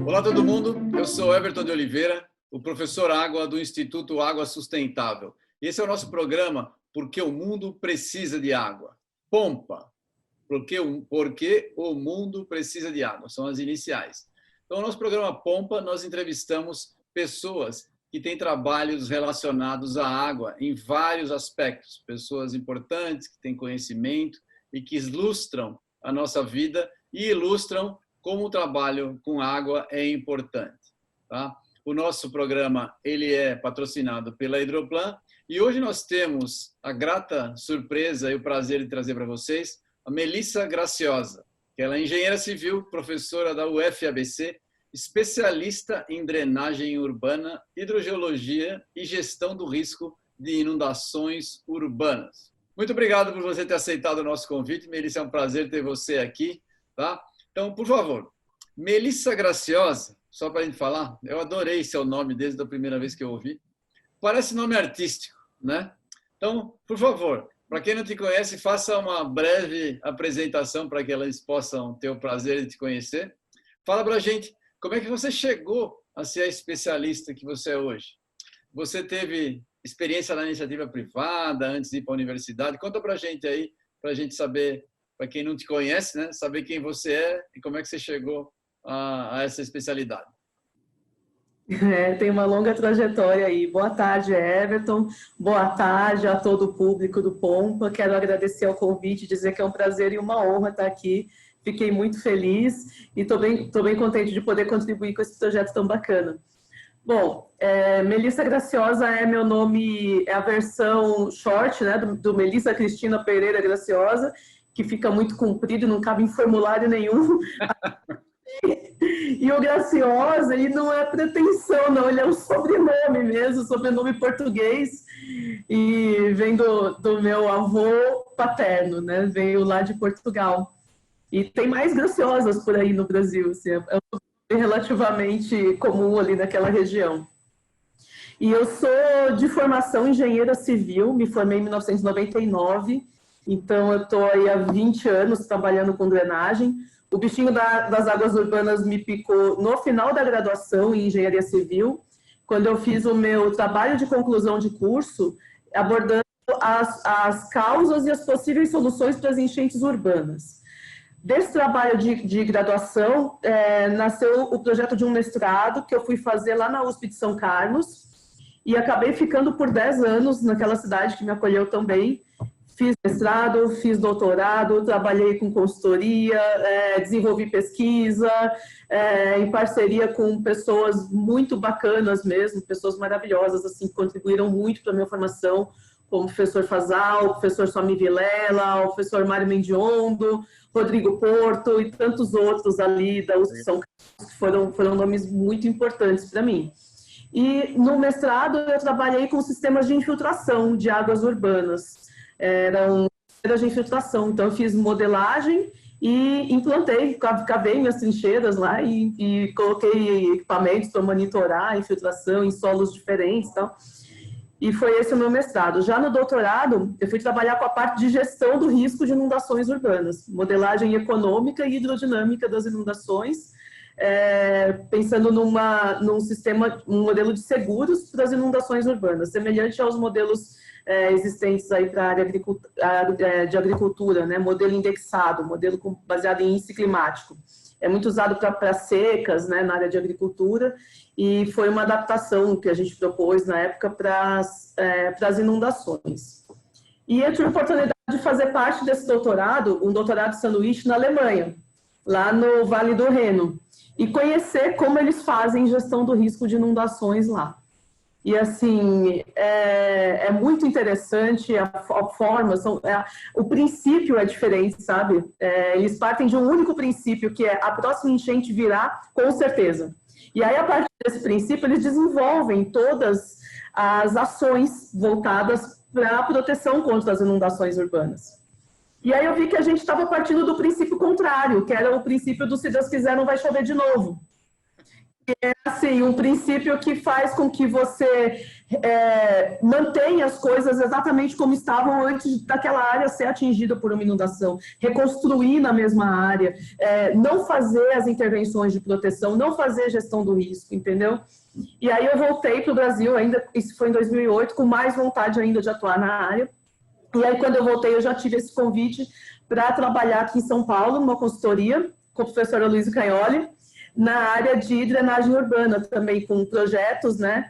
Olá todo mundo, eu sou Everton de Oliveira, o professor Água do Instituto Água Sustentável. E esse é o nosso programa Porque o Mundo Precisa de Água. Pompa, porque o mundo precisa de água, são as iniciais. Então, no nosso programa Pompa, nós entrevistamos pessoas que têm trabalhos relacionados à água em vários aspectos, pessoas importantes que têm conhecimento e que ilustram a nossa vida e ilustram como o trabalho com água é importante. Tá? O nosso programa ele é patrocinado pela Hidroplan e hoje nós temos a grata surpresa e o prazer de trazer para vocês a Melissa Graciosa, que ela é engenheira civil, professora da UFABC, especialista em drenagem urbana, hidrogeologia e gestão do risco de inundações urbanas. Muito obrigado por você ter aceitado o nosso convite, Melissa, é um prazer ter você aqui. Tá? Então, por favor, Melissa Graciosa, só para a gente falar, eu adorei seu nome desde a primeira vez que eu ouvi. Parece nome artístico, né? Então, por favor, para quem não te conhece, faça uma breve apresentação para que elas possam ter o prazer de te conhecer. Fala para a gente como é que você chegou a ser a especialista que você é hoje. Você teve experiência na iniciativa privada antes de ir para a universidade? Conta para a gente aí, para a gente saber, para quem não te conhece, né, saber quem você é e como é que você chegou a essa especialidade. Tem uma longa trajetória aí. Boa tarde, Everton. Boa tarde a todo o público do Pompa. Quero agradecer ao convite, dizer que é um prazer e uma honra estar aqui. Fiquei muito feliz e estou bem contente de poder contribuir com esse projeto tão bacana. Bom, Melissa Graciosa é meu nome, é a versão short, né, do Melissa Cristina Pereira Graciosa, que fica muito comprido, não cabe em formulário nenhum. E o Graciosa, ele não é pretensão, não, ele é um sobrenome mesmo, sobrenome português, e vem do meu avô paterno, né? Veio lá de Portugal. E tem mais Graciosas por aí no Brasil, assim, é relativamente comum ali naquela região. E eu sou de formação engenheira civil, me formei em 1999, então eu estou aí há 20 anos trabalhando com drenagem. O bichinho das águas urbanas me picou no final da graduação em engenharia civil, quando eu fiz o meu trabalho de conclusão de curso, abordando as causas e as possíveis soluções para as enchentes urbanas. Desse trabalho de graduação, nasceu o projeto de um mestrado que eu fui fazer lá na USP de São Carlos, e acabei ficando por 10 anos naquela cidade que me acolheu também. Fiz mestrado, fiz doutorado, trabalhei com consultoria, desenvolvi pesquisa, em parceria com pessoas muito bacanas mesmo, pessoas maravilhosas, assim, que contribuíram muito para a minha formação, como o professor Fazal, o professor Somi Vilela, o professor Mário Mendiondo, Rodrigo Porto e tantos outros ali da USP São Carlos, que foram nomes muito importantes para mim. E no mestrado eu trabalhei com sistemas de infiltração de águas urbanas. Eram de infiltração, então eu fiz modelagem e implantei, cavei minhas trincheiras lá e coloquei equipamentos para monitorar a infiltração em solos diferentes, tal. E foi esse o meu mestrado. Já no doutorado, eu fui trabalhar com a parte de gestão do risco de inundações urbanas, modelagem econômica e hidrodinâmica das inundações, pensando num sistema, um modelo de seguros para as inundações urbanas, semelhante aos modelos existentes aí para a área de agricultura, né? Modelo indexado, modelo baseado em índice climático. É muito usado para secas, né, na área de agricultura, e foi uma adaptação que a gente propôs na época para as inundações. E eu tive a oportunidade de fazer parte desse doutorado, um doutorado de sanduíche na Alemanha, lá no Vale do Reno, e conhecer como eles fazem gestão do risco de inundações lá. E, assim, é muito interessante a forma, o princípio é diferente, sabe? Eles partem de um único princípio, que é a próxima enchente virá com certeza. E aí, a partir desse princípio, eles desenvolvem todas as ações voltadas para a proteção contra as inundações urbanas. E aí eu vi que a gente estava partindo do princípio contrário, que era o princípio do se Deus quiser não vai chover de novo. É assim, um princípio que faz com que você mantém as coisas exatamente como estavam antes daquela área ser atingida por uma inundação, reconstruir na mesma área, não fazer as intervenções de proteção, não fazer gestão do risco, entendeu? E aí eu voltei para o Brasil, ainda, isso foi em 2008, com mais vontade ainda de atuar na área. E aí quando eu voltei, eu já tive esse convite para trabalhar aqui em São Paulo, numa consultoria, com a professora Luísa Cagnoli, na área de drenagem urbana, também com projetos, né?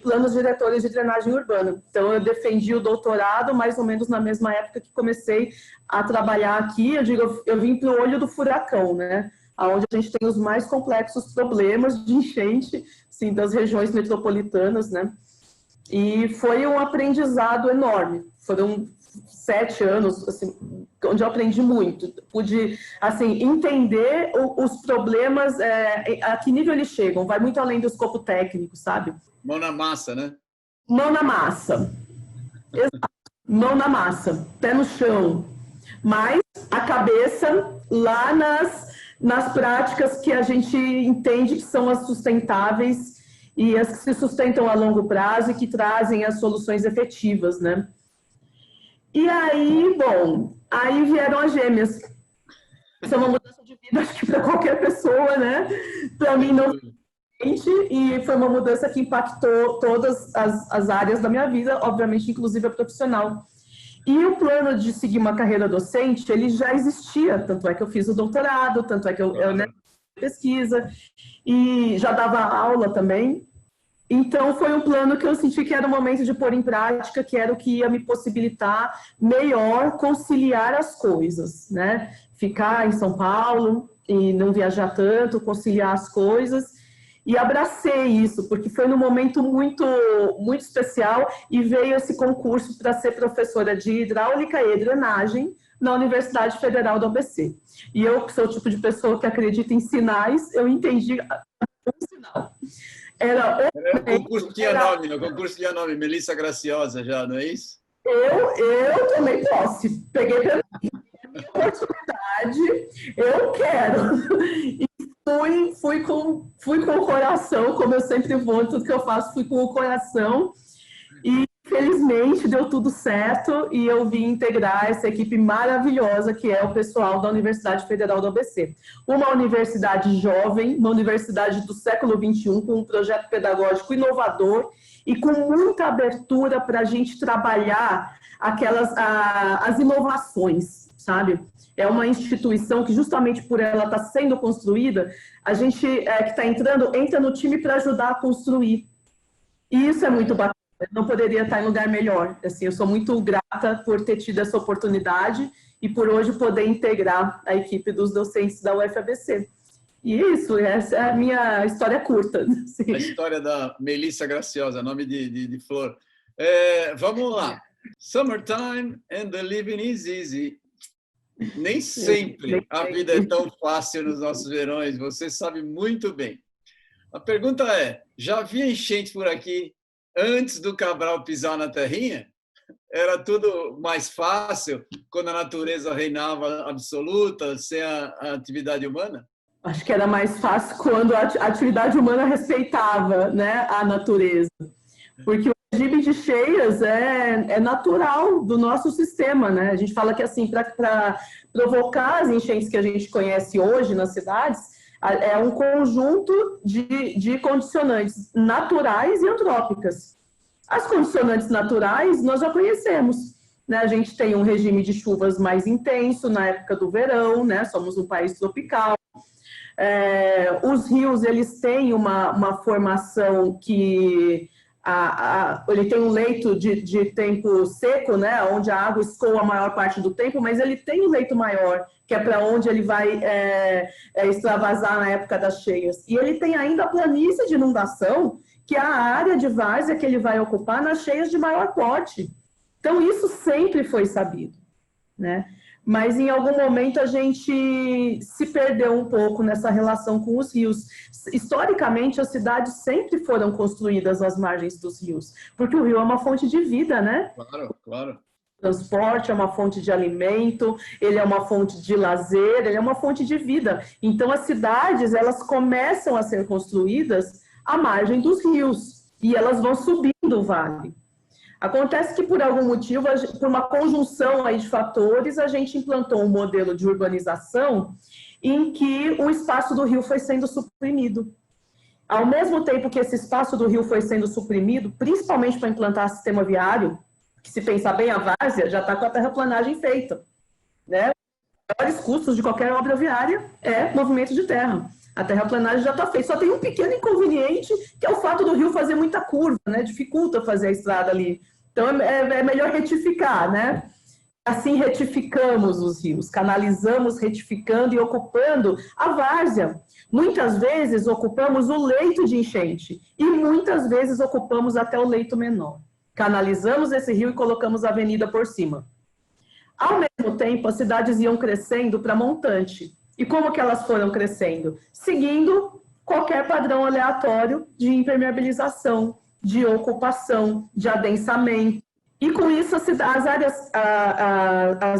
Planos diretores de drenagem urbana. Então, eu defendi o doutorado mais ou menos na mesma época que comecei a trabalhar aqui. Eu vim para o olho do furacão, né? Onde a gente tem os mais complexos problemas de enchente, assim, das regiões metropolitanas, né? E foi um aprendizado enorme. Foram 7 anos, assim, onde eu aprendi muito. Pude, assim, entender os problemas, a que nível eles chegam. Vai muito além do escopo técnico, sabe? Mão na massa, né? Mão na massa. Exato. Mão na massa. Pé no chão. Mas a cabeça lá nas práticas que a gente entende que são as sustentáveis e as que se sustentam a longo prazo e que trazem as soluções efetivas, né? E aí, bom, aí vieram as gêmeas. Isso é uma mudança de vida, acho que para qualquer pessoa, né? Para mim não, e foi uma mudança que impactou todas as áreas da minha vida, obviamente, inclusive a profissional. E o plano de seguir uma carreira docente, ele já existia, tanto é que eu fiz o doutorado, tanto é que eu pesquisa, e já dava aula também. Então, foi um plano que eu senti que era o momento de pôr em prática, que era o que ia me possibilitar melhor conciliar as coisas, né? Ficar em São Paulo e não viajar tanto, conciliar as coisas. E abracei isso, porque foi num momento muito, muito especial e veio esse concurso para ser professora de hidráulica e drenagem na Universidade Federal do ABC. E eu, que sou o tipo de pessoa que acredita em sinais, eu entendi um sinal. O concurso tinha nome, Melissa Graciosa já, não é isso? Eu tomei posse, peguei pela minha oportunidade, eu quero. E fui com o coração, como eu sempre vou, tudo que eu faço, fui com o coração. E, felizmente, deu tudo certo e eu vim integrar essa equipe maravilhosa que é o pessoal da Universidade Federal do ABC. Uma universidade jovem, uma universidade do século XXI, com um projeto pedagógico inovador e com muita abertura para a gente trabalhar as inovações, sabe? É uma instituição que, justamente por ela estar sendo construída, a gente que está entra no time para ajudar a construir. E isso é muito bacana. Eu não poderia estar em lugar melhor. Assim, eu sou muito grata por ter tido essa oportunidade e por hoje poder integrar a equipe dos docentes da UFABC. E isso, essa é a minha história curta. Assim. A história da Melissa Graciosa, nome de flor. Vamos lá. Summertime and the living is easy. Nem sempre a vida é tão fácil nos nossos verões, você sabe muito bem. A pergunta é, já havia enchente por aqui antes do Cabral pisar na terrinha? Era tudo mais fácil quando a natureza reinava absoluta, sem a atividade humana? Acho que era mais fácil quando a atividade humana respeitava, né, a natureza. Porque o regime de cheias é natural do nosso sistema, né? A gente fala que, assim, para provocar as enchentes que a gente conhece hoje nas cidades, é um conjunto de condicionantes naturais e antrópicas. As condicionantes naturais nós já conhecemos, né? A gente tem um regime de chuvas mais intenso na época do verão, né? Somos um país tropical. Os rios, eles têm uma formação que ele tem um leito de tempo seco, né? Onde a água escoa a maior parte do tempo, mas ele tem um leito maior, que é para onde ele vai extravasar na época das cheias. E ele tem ainda a planície de inundação, que é a área de várzea que ele vai ocupar nas cheias de maior porte. Então, isso sempre foi sabido, né? Mas, em algum momento, a gente se perdeu um pouco nessa relação com os rios. Historicamente, as cidades sempre foram construídas às margens dos rios, porque o rio é uma fonte de vida, né? Claro, claro. Transporte é uma fonte de alimento, ele é uma fonte de lazer, ele é uma fonte de vida. Então, as cidades, elas começam a ser construídas à margem dos rios. e elas vão subindo o vale. Acontece que, por algum motivo, por uma conjunção aí de fatores, a gente implantou um modelo de urbanização em que o espaço do rio foi sendo suprimido. Ao mesmo tempo que esse espaço do rio foi sendo suprimido, principalmente para implantar sistema viário, que, se pensar bem, a várzea já está com a terraplanagem feita, né? Os maiores custos de qualquer obra viária é movimento de terra. A terraplanagem já está feita. Só tem um pequeno inconveniente, que é o fato do rio fazer muita curva, né? Dificulta fazer a estrada ali. Então, é melhor retificar, né? Assim retificamos os rios, canalizamos, retificando e ocupando a várzea. Muitas vezes ocupamos o leito de enchente e muitas vezes ocupamos até o leito menor. Canalizamos esse rio e colocamos a avenida por cima. Ao mesmo tempo, as cidades iam crescendo para montante. E como que elas foram crescendo? Seguindo qualquer padrão aleatório de impermeabilização, de ocupação, de adensamento. E com isso, as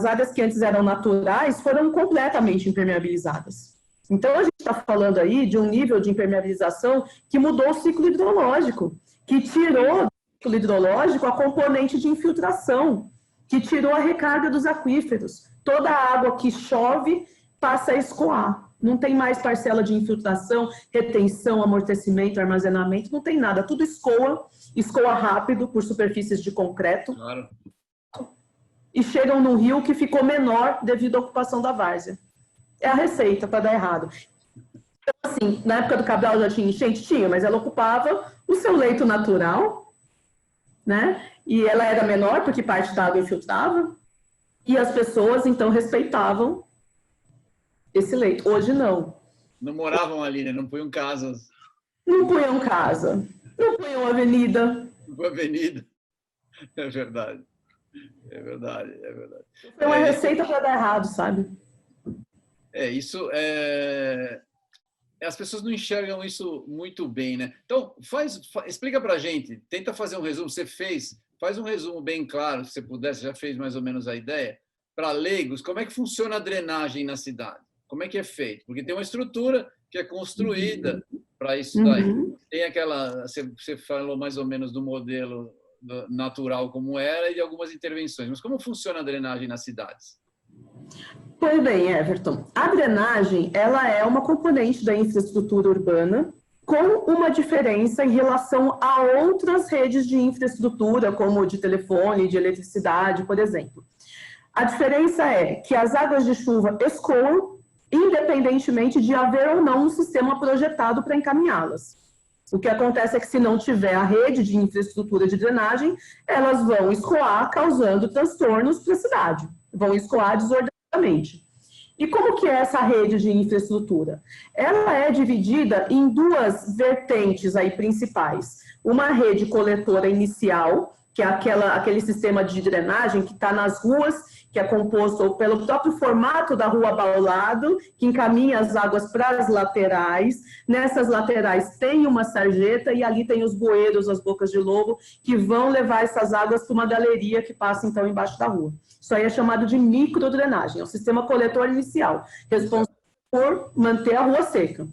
áreas que antes eram naturais foram completamente impermeabilizadas. Então, a gente está falando aí de um nível de impermeabilização que mudou o ciclo hidrológico, que tirou do ciclo hidrológico a componente de infiltração, que tirou a recarga dos aquíferos. Toda a água que chove passa a escoar. Não tem mais parcela de infiltração, retenção, amortecimento, armazenamento, não tem nada. Tudo escoa rápido por superfícies de concreto. Claro. E chegam num rio que ficou menor devido à ocupação da várzea. É a receita para dar errado. Então, assim, na época do Cabral já tinha enchente? Tinha, mas ela ocupava o seu leito natural, né? E ela era menor porque parte da água infiltrava. E as pessoas, então, respeitavam esse leito. Hoje, não. Não moravam ali, né? Não punham casas. Não punham casa. Não punham avenida. Não punham avenida. É verdade. É verdade, é verdade. Foi uma receita para dar errado, sabe? Isso é... As pessoas não enxergam isso muito bem, né? Então, explica pra gente, tenta fazer um resumo. Você faz um resumo bem claro, se você puder, você já fez mais ou menos a ideia, para leigos, como é que funciona a drenagem na cidade? Como é que é feito? Porque tem uma estrutura que é construída para isso daí. Tem aquela, você falou mais ou menos do modelo natural como era e de algumas intervenções. Mas como funciona a drenagem nas cidades? Pois bem, Everton, a drenagem, ela é uma componente da infraestrutura urbana com uma diferença em relação a outras redes de infraestrutura, como de telefone, de eletricidade, por exemplo. A diferença é que as águas de chuva escoam, independentemente de haver ou não um sistema projetado para encaminhá-las. O que acontece é que, se não tiver a rede de infraestrutura de drenagem, elas vão escoar, causando transtornos para a cidade. Vão escoar desordenadamente. E como que é essa rede de infraestrutura? Ela é dividida em duas vertentes aí principais. Uma rede coletora inicial, que é aquele sistema de drenagem que está nas ruas, que é composto pelo próprio formato da rua abaulado, que encaminha as águas para as laterais. Nessas laterais tem uma sarjeta e ali tem os bueiros, as bocas de lobo, que vão levar essas águas para uma galeria que passa, então, embaixo da rua. Isso aí é chamado de microdrenagem, é o sistema coletor inicial, responsável por manter a rua seca.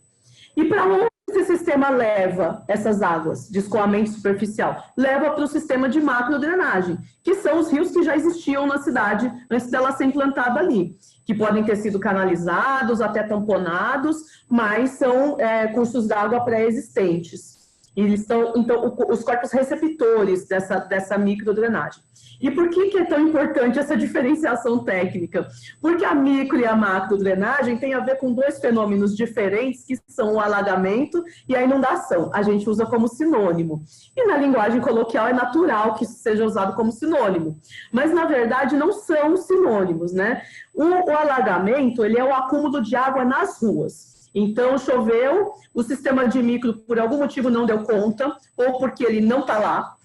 E para onde esse sistema leva essas águas de escoamento superficial? Leva para o sistema de macrodrenagem, que são os rios que já existiam na cidade antes dela ser implantada ali, que podem ter sido canalizados, até tamponados, mas são cursos d'água pré-existentes. Eles são, então, os corpos receptores dessa microdrenagem. E por que é tão importante essa diferenciação técnica? Porque a micro e a macrodrenagem têm a ver com dois fenômenos diferentes, que são o alagamento e a inundação. A gente usa como sinônimo. E na linguagem coloquial é natural que isso seja usado como sinônimo. Mas, na verdade, não são sinônimos, né? O alagamento, ele é o acúmulo de água nas ruas. Então, choveu, o sistema de micro, por algum motivo, não deu conta, ou porque ele não está lá,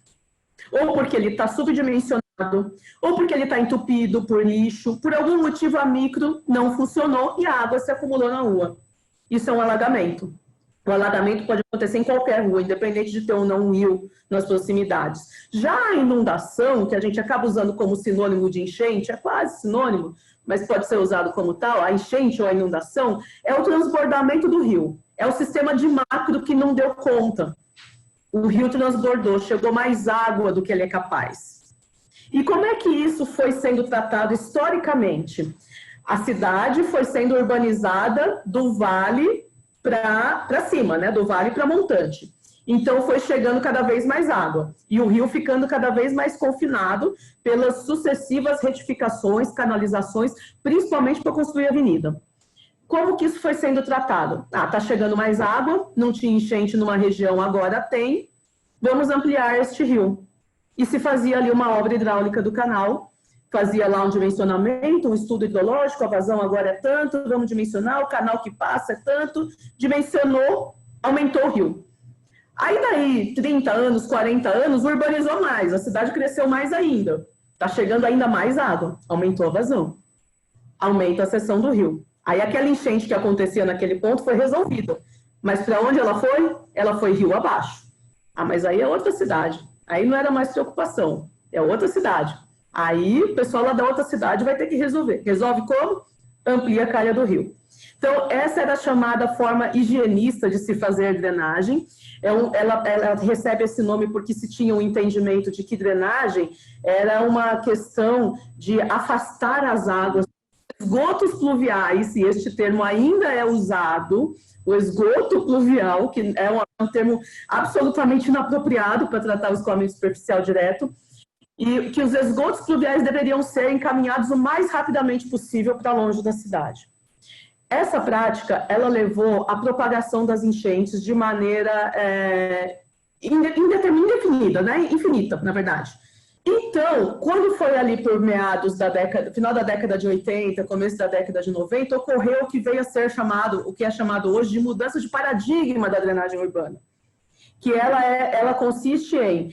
ou porque ele está subdimensionado, ou porque ele está entupido por lixo. Por algum motivo, a micro não funcionou e a água se acumulou na rua. Isso é um alagamento. O alagamento pode acontecer em qualquer rua, independente de ter ou não um rio nas proximidades. Já a inundação, que a gente acaba usando como sinônimo de enchente, é quase sinônimo, mas pode ser usado como tal, a enchente ou a inundação, é o transbordamento do rio. É o sistema de macro que não deu conta. O rio transbordou, chegou mais água do que ele é capaz. E como é que isso foi sendo tratado historicamente? A cidade foi sendo urbanizada do vale para cima, né? Do vale para montante. Então foi chegando cada vez mais água e o rio ficando cada vez mais confinado pelas sucessivas retificações, canalizações, principalmente para construir a avenida. Como que isso foi sendo tratado? Tá chegando mais água, não tinha enchente numa região, agora tem, vamos ampliar este rio. E se fazia ali uma obra hidráulica do canal, fazia lá um dimensionamento, um estudo hidrológico, a vazão agora é tanto, vamos dimensionar, o canal que passa é tanto, dimensionou, aumentou o rio. Aí daí, 30 anos, 40 anos, urbanizou mais, a cidade cresceu mais ainda. Está chegando ainda mais água, aumentou a vazão, aumenta a seção do rio. Aí aquela enchente que acontecia naquele ponto foi resolvida. Mas para onde ela foi? Ela foi rio abaixo. Mas aí é outra cidade. Aí não era mais preocupação, é outra cidade. Aí o pessoal lá da outra cidade vai ter que resolver. Resolve como? Amplia a calha do rio. Então, essa era a chamada forma higienista de se fazer drenagem. Ela recebe esse nome porque se tinha um entendimento de que drenagem era uma questão de afastar as águas. Esgotos pluviais, e este termo ainda é usado, o esgoto pluvial, que é um termo absolutamente inapropriado para tratar o escoamento superficial direto, e que os esgotos pluviais deveriam ser encaminhados o mais rapidamente possível para longe da cidade. Essa prática, ela levou à propagação das enchentes de maneira indefinida, né? Infinita, na verdade. Então, quando foi ali por meados da década, final da década de 80, começo da década de 90, ocorreu o que veio a ser chamado, o que é chamado hoje de mudança de paradigma da drenagem urbana. Que ela consiste em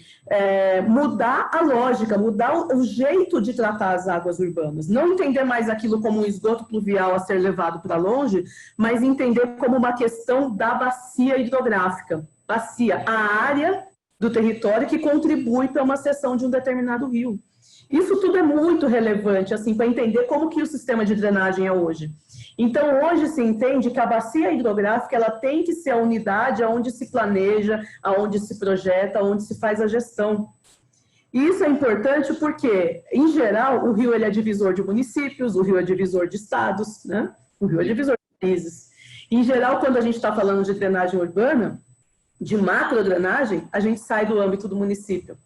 mudar a lógica, mudar o jeito de tratar as águas urbanas. Não entender mais aquilo como um esgoto pluvial a ser levado para longe, mas entender como uma questão da bacia hidrográfica. Bacia, a área do território que contribui para uma seção de um determinado rio. Isso tudo é muito relevante, assim, para entender como que o sistema de drenagem é hoje. Então, hoje se entende que a bacia hidrográfica ela tem que ser a unidade onde se planeja, onde se projeta, onde se faz a gestão. E isso é importante porque, em geral, o rio ele é divisor de municípios, o rio é divisor de estados, né? O rio é divisor de países. Em geral, quando a gente está falando de drenagem urbana, de macrodrenagem, a gente sai do âmbito do município.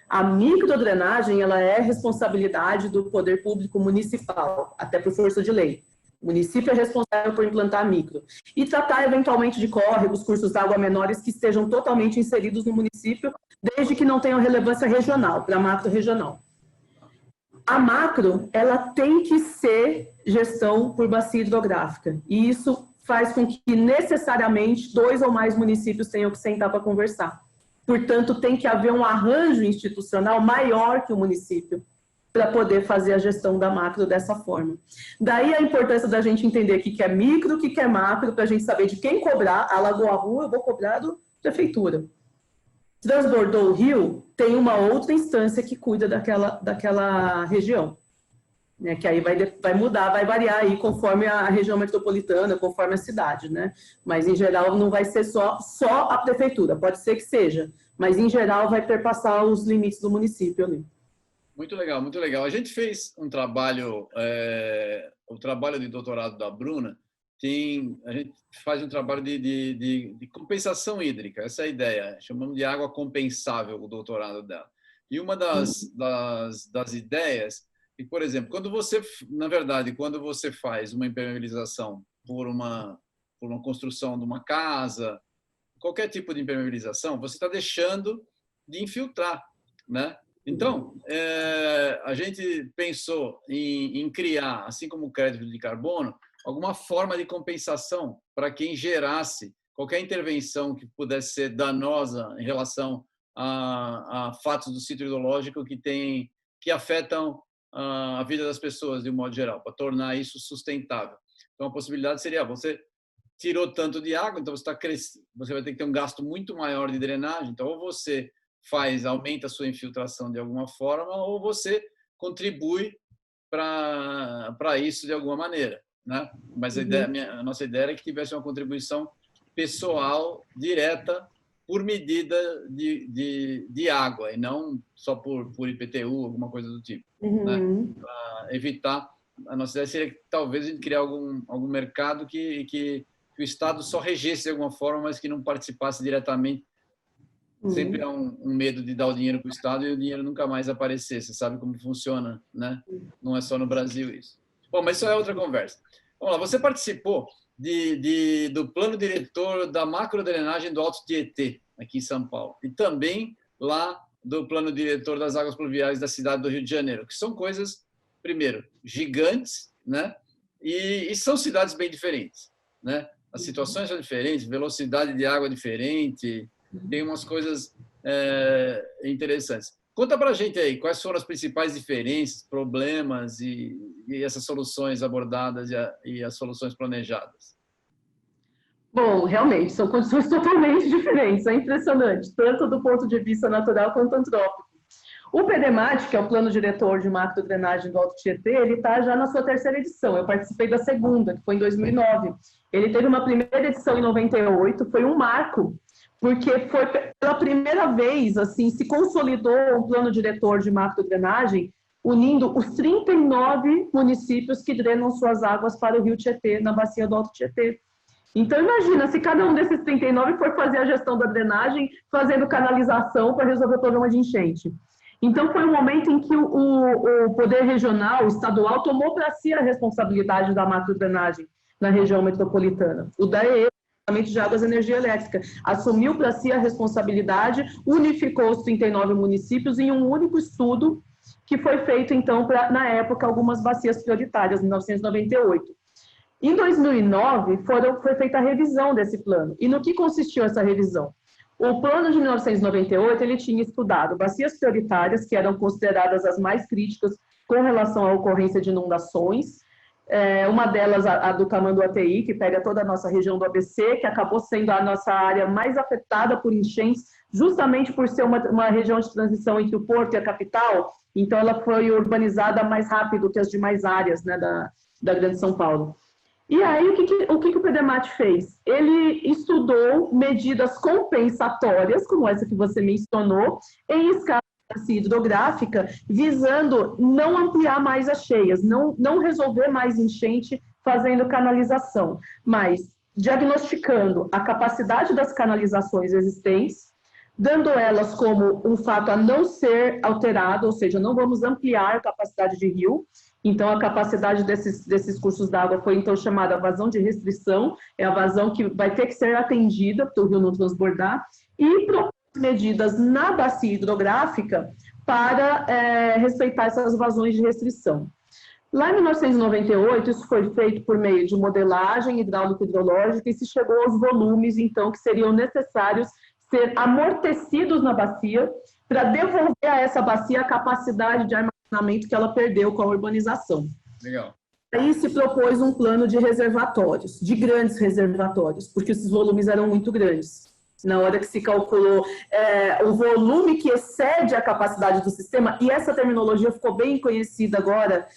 A microdrenagem ela é responsabilidade do poder público municipal, até por força de lei. O município é responsável por implantar a micro. E tratar, eventualmente, de córregos, cursos d'água menores que estejam totalmente inseridos no município, desde que não tenham relevância regional, para macro-regional. A macro, ela tem que ser gestão por bacia hidrográfica. E isso faz com que, necessariamente, 2 ou mais municípios tenham que sentar para conversar. Portanto, tem que haver um arranjo institucional maior que o município para poder fazer a gestão da macro dessa forma. Daí a importância da gente entender o que é micro, o que é macro, para a gente saber de quem cobrar. Alagou a rua, eu vou cobrar da prefeitura. Transbordou o rio, tem uma outra instância que cuida daquela região. Né, que aí vai mudar, vai variar aí conforme a região metropolitana, conforme a cidade, né? Mas em geral não vai ser só a prefeitura, pode ser que seja, mas em geral vai perpassar os limites do município ali. Muito legal, muito legal. A gente fez um trabalho, o trabalho de doutorado da Bruna, a gente faz um trabalho de compensação hídrica, essa é a ideia, chamamos de água compensável o doutorado dela. E uma das ideias e, por exemplo, quando você faz uma impermeabilização por uma construção de uma casa, qualquer tipo de impermeabilização, você está deixando de infiltrar, né? Então, a gente pensou em criar, assim como o crédito de carbono, alguma forma de compensação para quem gerasse qualquer intervenção que pudesse ser danosa em relação a fatos do ciclo hidrológico que afetam a vida das pessoas de um modo geral, para tornar isso sustentável. Então, a possibilidade seria, você tirou tanto de água, então você vai ter que ter um gasto muito maior de drenagem, então ou você aumenta a sua infiltração de alguma forma, ou você contribui para isso de alguma maneira, né? Mas a nossa ideia era que tivesse uma contribuição pessoal direta por medida de água, e não só por IPTU, alguma coisa do tipo. Né? Para evitar, a nossa ideia seria talvez a gente criar algum mercado que o Estado só regesse de alguma forma, mas que não participasse diretamente. Sempre há um medo de dar o dinheiro para o Estado e o dinheiro nunca mais aparecer. Você sabe como funciona, né? Não é só no Brasil isso. Bom, mas isso é outra conversa. Vamos lá, você participou do plano diretor da macrodrenagem do Alto Tietê, aqui em São Paulo, e também lá do plano diretor das águas pluviais da cidade do Rio de Janeiro, que são coisas, primeiro, gigantes, né? E são cidades bem diferentes, né? As situações são diferentes, velocidade de água é diferente, tem umas coisas interessantes. Conta para a gente aí, quais foram as principais diferenças, problemas e essas soluções abordadas e as soluções planejadas? Bom, realmente, são condições totalmente diferentes, é impressionante, tanto do ponto de vista natural quanto antrópico. O PDMAT, que é o Plano Diretor de Macrodrenagem do Alto Tietê, ele está já na sua terceira edição. Eu participei da segunda, que foi em 2009. Ele teve uma primeira edição em 98, foi um marco, porque foi pela primeira vez, assim, se consolidou um plano diretor de macrodrenagem, unindo os 39 municípios que drenam suas águas para o Rio Tietê, na bacia do Alto Tietê. Então, imagina, se cada um desses 39 for fazer a gestão da drenagem, fazendo canalização para resolver o problema de enchente. Então, foi um momento em que o poder regional, estadual, tomou para si a responsabilidade da macrodrenagem na região metropolitana. O DAE, de Águas e Energia Elétrica, assumiu para si a responsabilidade, unificou os 39 municípios em um único estudo que foi feito, então, na época, algumas bacias prioritárias, em 1998. Em 2009, foi feita a revisão desse plano. E no que consistiu essa revisão? O plano de 1998, ele tinha estudado bacias prioritárias, que eram consideradas as mais críticas com relação à ocorrência de inundações. Uma delas, a do Tamanduateí, que pega toda a nossa região do ABC, que acabou sendo a nossa área mais afetada por enchentes, justamente por ser uma região de transição entre o porto e a capital. Então, ela foi urbanizada mais rápido que as demais áreas, né, da Grande São Paulo. E aí, o que o PDMAT fez? Ele estudou medidas compensatórias, como essa que você mencionou, em escala hidrográfica, visando não ampliar mais as cheias, não resolver mais enchente fazendo canalização, mas diagnosticando a capacidade das canalizações existentes, dando elas como um fato a não ser alterado, ou seja, não vamos ampliar a capacidade de rio. Então, a capacidade desses cursos d'água foi, então, chamada vazão de restrição, é a vazão que vai ter que ser atendida para o rio não transbordar, e propôs medidas na bacia hidrográfica para respeitar essas vazões de restrição. Lá em 1998, isso foi feito por meio de modelagem hidráulico-hidrológica e se chegou aos volumes, então, que seriam necessários ser amortecidos na bacia para devolver a essa bacia a capacidade de armazenamento que ela perdeu com a urbanização. Legal. Aí se propôs um plano de reservatórios, de grandes reservatórios, porque esses volumes eram muito grandes. Na hora que se calculou o volume que excede a capacidade do sistema, e essa terminologia ficou bem conhecida agora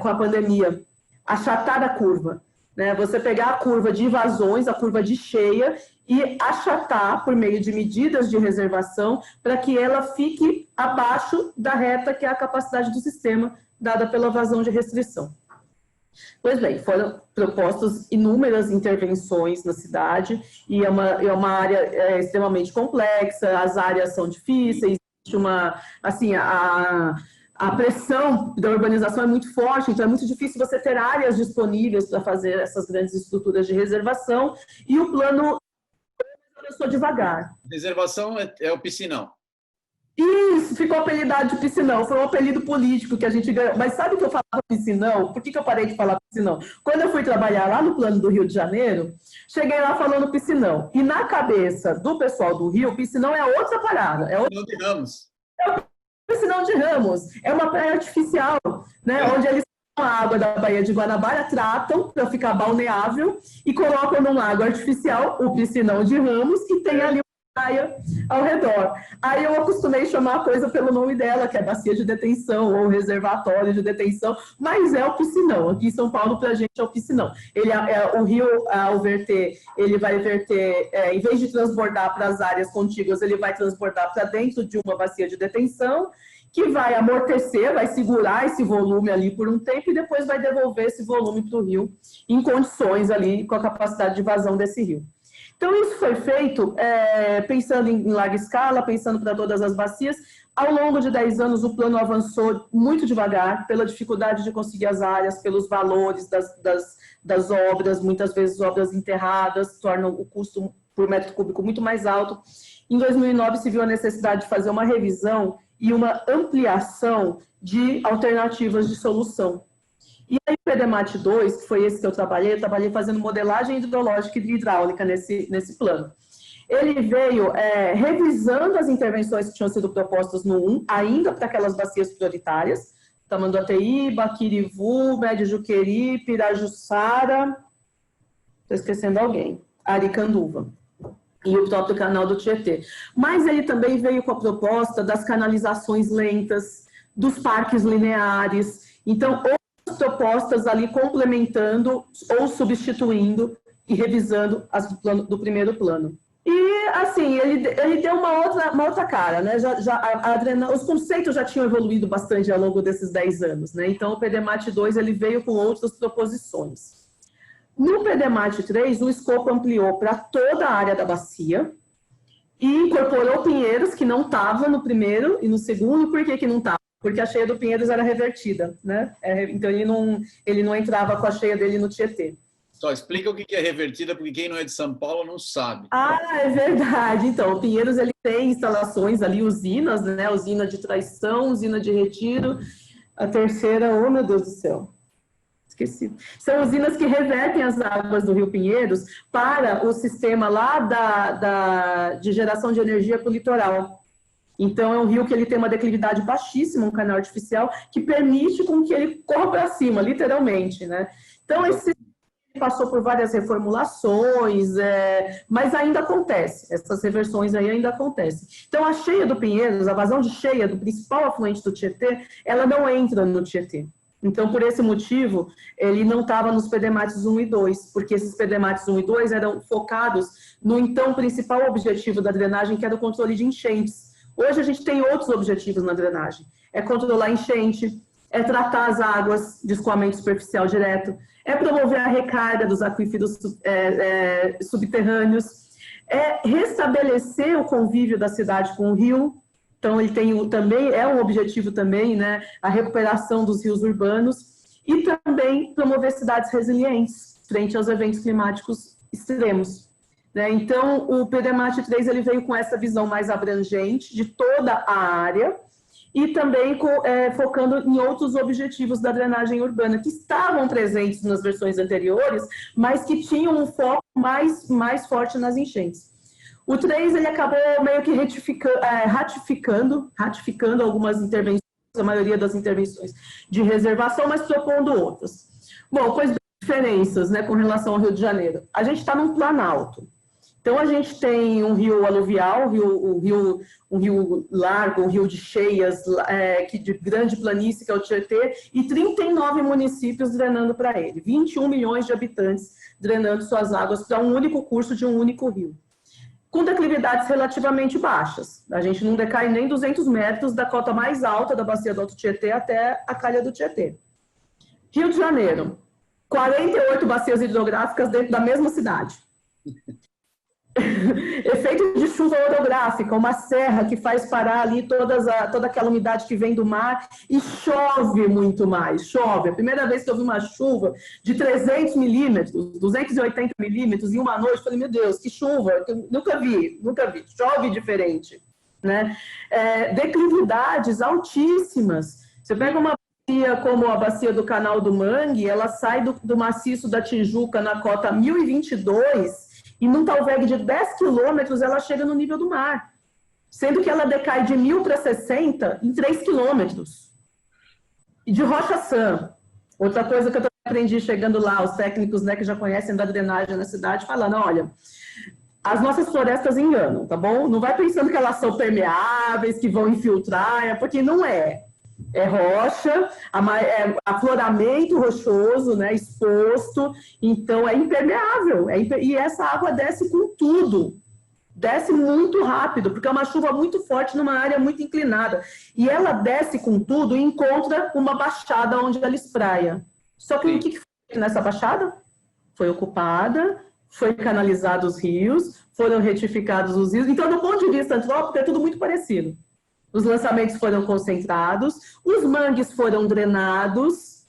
com a pandemia, achatar a curva. Né? Você pegar a curva de vazões, a curva de cheia, e achatar por meio de medidas de reservação para que ela fique abaixo da reta que é a capacidade do sistema, dada pela vazão de restrição. Pois bem, foram propostas inúmeras intervenções na cidade, e é uma área extremamente complexa, as áreas são difíceis, existe a pressão da urbanização é muito forte, então é muito difícil você ter áreas disponíveis para fazer essas grandes estruturas de reservação, e o plano começou devagar. Reservação é o piscinão. Isso, ficou apelidado de piscinão, foi um apelido político que a gente ganhou. Mas sabe que eu falava piscinão? Por que eu parei de falar piscinão? Quando eu fui trabalhar lá no plano do Rio de Janeiro, cheguei lá falando piscinão. E na cabeça do pessoal do Rio, piscinão é outra parada. Piscinão de Ramos. É o piscinão de Ramos. É uma praia artificial, né? Onde eles a água da Baía de Guanabara, tratam para ficar balneável e colocam num lago artificial o piscinão de Ramos e tem ali praia ao redor. Aí eu acostumei chamar a coisa pelo nome dela, que é bacia de detenção ou reservatório de detenção, mas é o piscinão. Aqui em São Paulo, para a gente, é o piscinão. O rio, ao verter, ele vai verter, em vez de transbordar para as áreas contíguas, ele vai transbordar para dentro de uma bacia de detenção, que vai amortecer, vai segurar esse volume ali por um tempo e depois vai devolver esse volume para o rio em condições ali, com a capacidade de vazão desse rio. Então, isso foi feito pensando em larga escala, pensando para todas as bacias. Ao longo de 10 anos, o plano avançou muito devagar, pela dificuldade de conseguir as áreas, pelos valores das obras, muitas vezes obras enterradas, tornam o custo por metro cúbico muito mais alto. Em 2009, se viu a necessidade de fazer uma revisão e uma ampliação de alternativas de solução. E aí o PDMAT 2, que foi esse que eu trabalhei fazendo modelagem hidrológica e hidráulica nesse plano. Ele veio revisando as intervenções que tinham sido propostas no 1, ainda para aquelas bacias prioritárias, Tamanduateí, Quirivu, Médio Juqueri, Pirajussara, estou esquecendo alguém, Aricanduva. E o próprio canal do Tietê. Mas ele também veio com a proposta das canalizações lentas, dos parques lineares. Então, outras propostas ali complementando ou substituindo e revisando as do primeiro plano. E, assim, ele deu uma outra cara, né? Os conceitos já tinham evoluído bastante ao longo desses 10 anos, né? Então, o PDMAT 2 ele veio com outras proposições. No PDMAT 3, o escopo ampliou para toda a área da bacia e incorporou Pinheiros, que não estava no primeiro e no segundo. Por que não estava? Porque a cheia do Pinheiros era revertida, né? Então, ele não entrava com a cheia dele no Tietê. Só explica o que é revertida, porque quem não é de São Paulo não sabe. Ah, é verdade. Então, o Pinheiros ele tem instalações ali, usinas, né? Usina de traição, usina de retiro. A terceira, oh meu Deus do céu. Esqueci. São usinas que revertem as águas do Rio Pinheiros para o sistema lá de geração de energia para o litoral. Então, é um rio que ele tem uma declividade baixíssima, um canal artificial, que permite com que ele corra para cima, literalmente, né? Então, esse passou por várias reformulações, mas ainda acontece, essas reversões aí ainda acontecem. Então, a cheia do Pinheiros, a vazão de cheia do principal afluente do Tietê, ela não entra no Tietê. Então, por esse motivo, ele não estava nos PDMATs 1 e 2, porque esses PDMATs 1 e 2 eram focados no, então, principal objetivo da drenagem, que era o controle de enchentes. Hoje, a gente tem outros objetivos na drenagem. É controlar a enchente, é tratar as águas de escoamento superficial direto, é promover a recarga dos aquíferos subterrâneos, é restabelecer o convívio da cidade com o rio. Então, ele tem também, é um objetivo também, né, a recuperação dos rios urbanos e também promover cidades resilientes frente aos eventos climáticos extremos, né? Então, o PDMAT 3 ele veio com essa visão mais abrangente de toda a área e também focando em outros objetivos da drenagem urbana, que estavam presentes nas versões anteriores, mas que tinham um foco mais forte nas enchentes. O 3, ele acabou meio que ratificando algumas intervenções, a maioria das intervenções de reservação, mas propondo outras. Bom, quais diferenças, né, com relação ao Rio de Janeiro? A gente está num planalto. Então, a gente tem um rio aluvial, um rio largo, um rio de cheias, de grande planície, que é o Tietê, e 39 municípios drenando para ele. 21 milhões de habitantes drenando suas águas para um único curso de um único rio, com declividades relativamente baixas. A gente não decai nem 200 metros da cota mais alta da bacia do Alto Tietê até a calha do Tietê. Rio de Janeiro, 48 bacias hidrográficas dentro da mesma cidade. Efeito de chuva orográfica, uma serra que faz parar ali toda aquela umidade que vem do mar e chove muito mais, chove. A primeira vez que eu vi uma chuva de 300 milímetros, 280 milímetros em uma noite, eu falei, meu Deus, que chuva, eu nunca vi, chove diferente, né? Declividades altíssimas. Você pega uma bacia como a bacia do Canal do Mangue, ela sai do maciço da Tijuca na cota 1022, e num talveg de 10 quilômetros ela chega no nível do mar, sendo que ela decai de 1000 para 60 em 3 quilômetros. E de Rocha-San, outra coisa que eu aprendi chegando lá, os técnicos, né, que já conhecem da drenagem na cidade, falando, olha, as nossas florestas enganam, tá bom? Não vai pensando que elas são permeáveis, que vão infiltrar, porque não é. É rocha, é afloramento rochoso, né, exposto, então é impermeável. E essa água desce com tudo. Desce muito rápido, porque é uma chuva muito forte numa área muito inclinada. E ela desce com tudo e encontra uma baixada onde ela espraia. Só que o que foi nessa baixada? Foi ocupada, foi canalizados os rios, foram retificados os rios. Então, do ponto de vista antrópico, é tudo muito parecido. Os lançamentos foram concentrados, os mangues foram drenados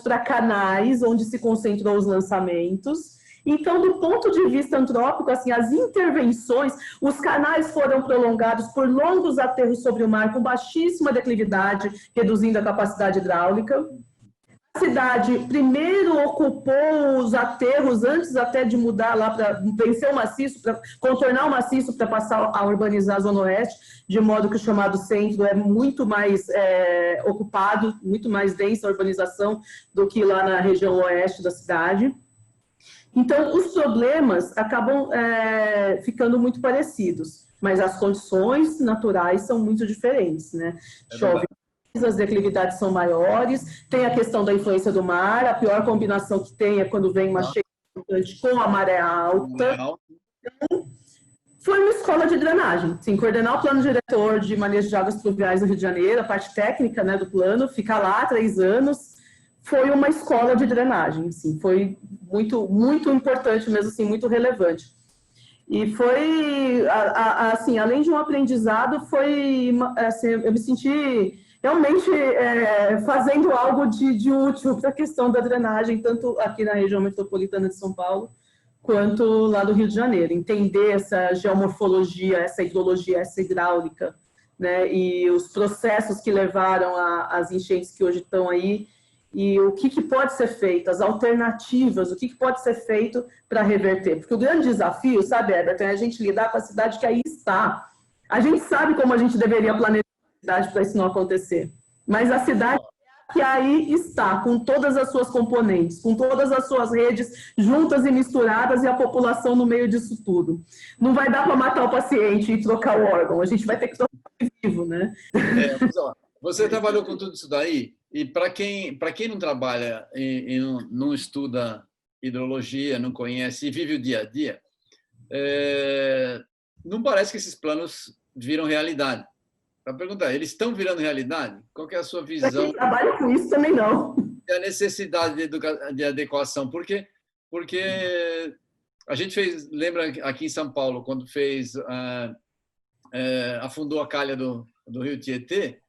para canais, onde se concentrou os lançamentos. Então, do ponto de vista antrópico, assim, as intervenções, os canais foram prolongados por longos aterros sobre o mar, com baixíssima declividade, reduzindo a capacidade hidráulica. A cidade primeiro ocupou os aterros, antes até de mudar lá para vencer o maciço, para contornar o maciço, para passar a urbanizar a Zona Oeste, de modo que o chamado centro é muito mais ocupado, muito mais densa a urbanização do que lá na região oeste da cidade. Então, os problemas acabam ficando muito parecidos, mas as condições naturais são muito diferentes, né? Chove, as declividades são maiores, tem a questão da influência do mar, a pior combinação que tem é quando vem uma cheia importante com a maré alta. Então, foi uma escola de drenagem, sim, coordenar o plano diretor de manejo de águas pluviais do Rio de Janeiro, a parte técnica, né, do plano, ficar lá 3 anos, foi uma escola de drenagem, assim, foi muito, muito importante mesmo, assim, muito relevante. E foi, assim, além de um aprendizado, foi, assim, eu me senti realmente fazendo algo de útil para a questão da drenagem, tanto aqui na região metropolitana de São Paulo, quanto lá do Rio de Janeiro. Entender essa geomorfologia, essa hidrologia, essa hidráulica, né, e os processos que levaram às enchentes que hoje estão aí, e o que pode ser feito, as alternativas, o que pode ser feito para reverter. Porque o grande desafio, sabe, Everton, é a gente lidar com a cidade que aí está. A gente sabe como a gente deveria planejar a cidade para isso não acontecer, mas a cidade que aí está, com todas as suas componentes, com todas as suas redes juntas e misturadas e a população no meio disso tudo. Não vai dar para matar o paciente e trocar o órgão, a gente vai ter que trocar vivo, né? Você trabalhou com tudo isso daí? E para quem não trabalha e não estuda hidrologia, não conhece e vive o dia a dia, não parece que esses planos viram realidade. Para perguntar, eles estão virando realidade? Qual que é a sua visão? Quem trabalha com isso também não. A necessidade de adequação. Porque a gente lembra aqui em São Paulo, quando afundou a calha do Rio Tietê,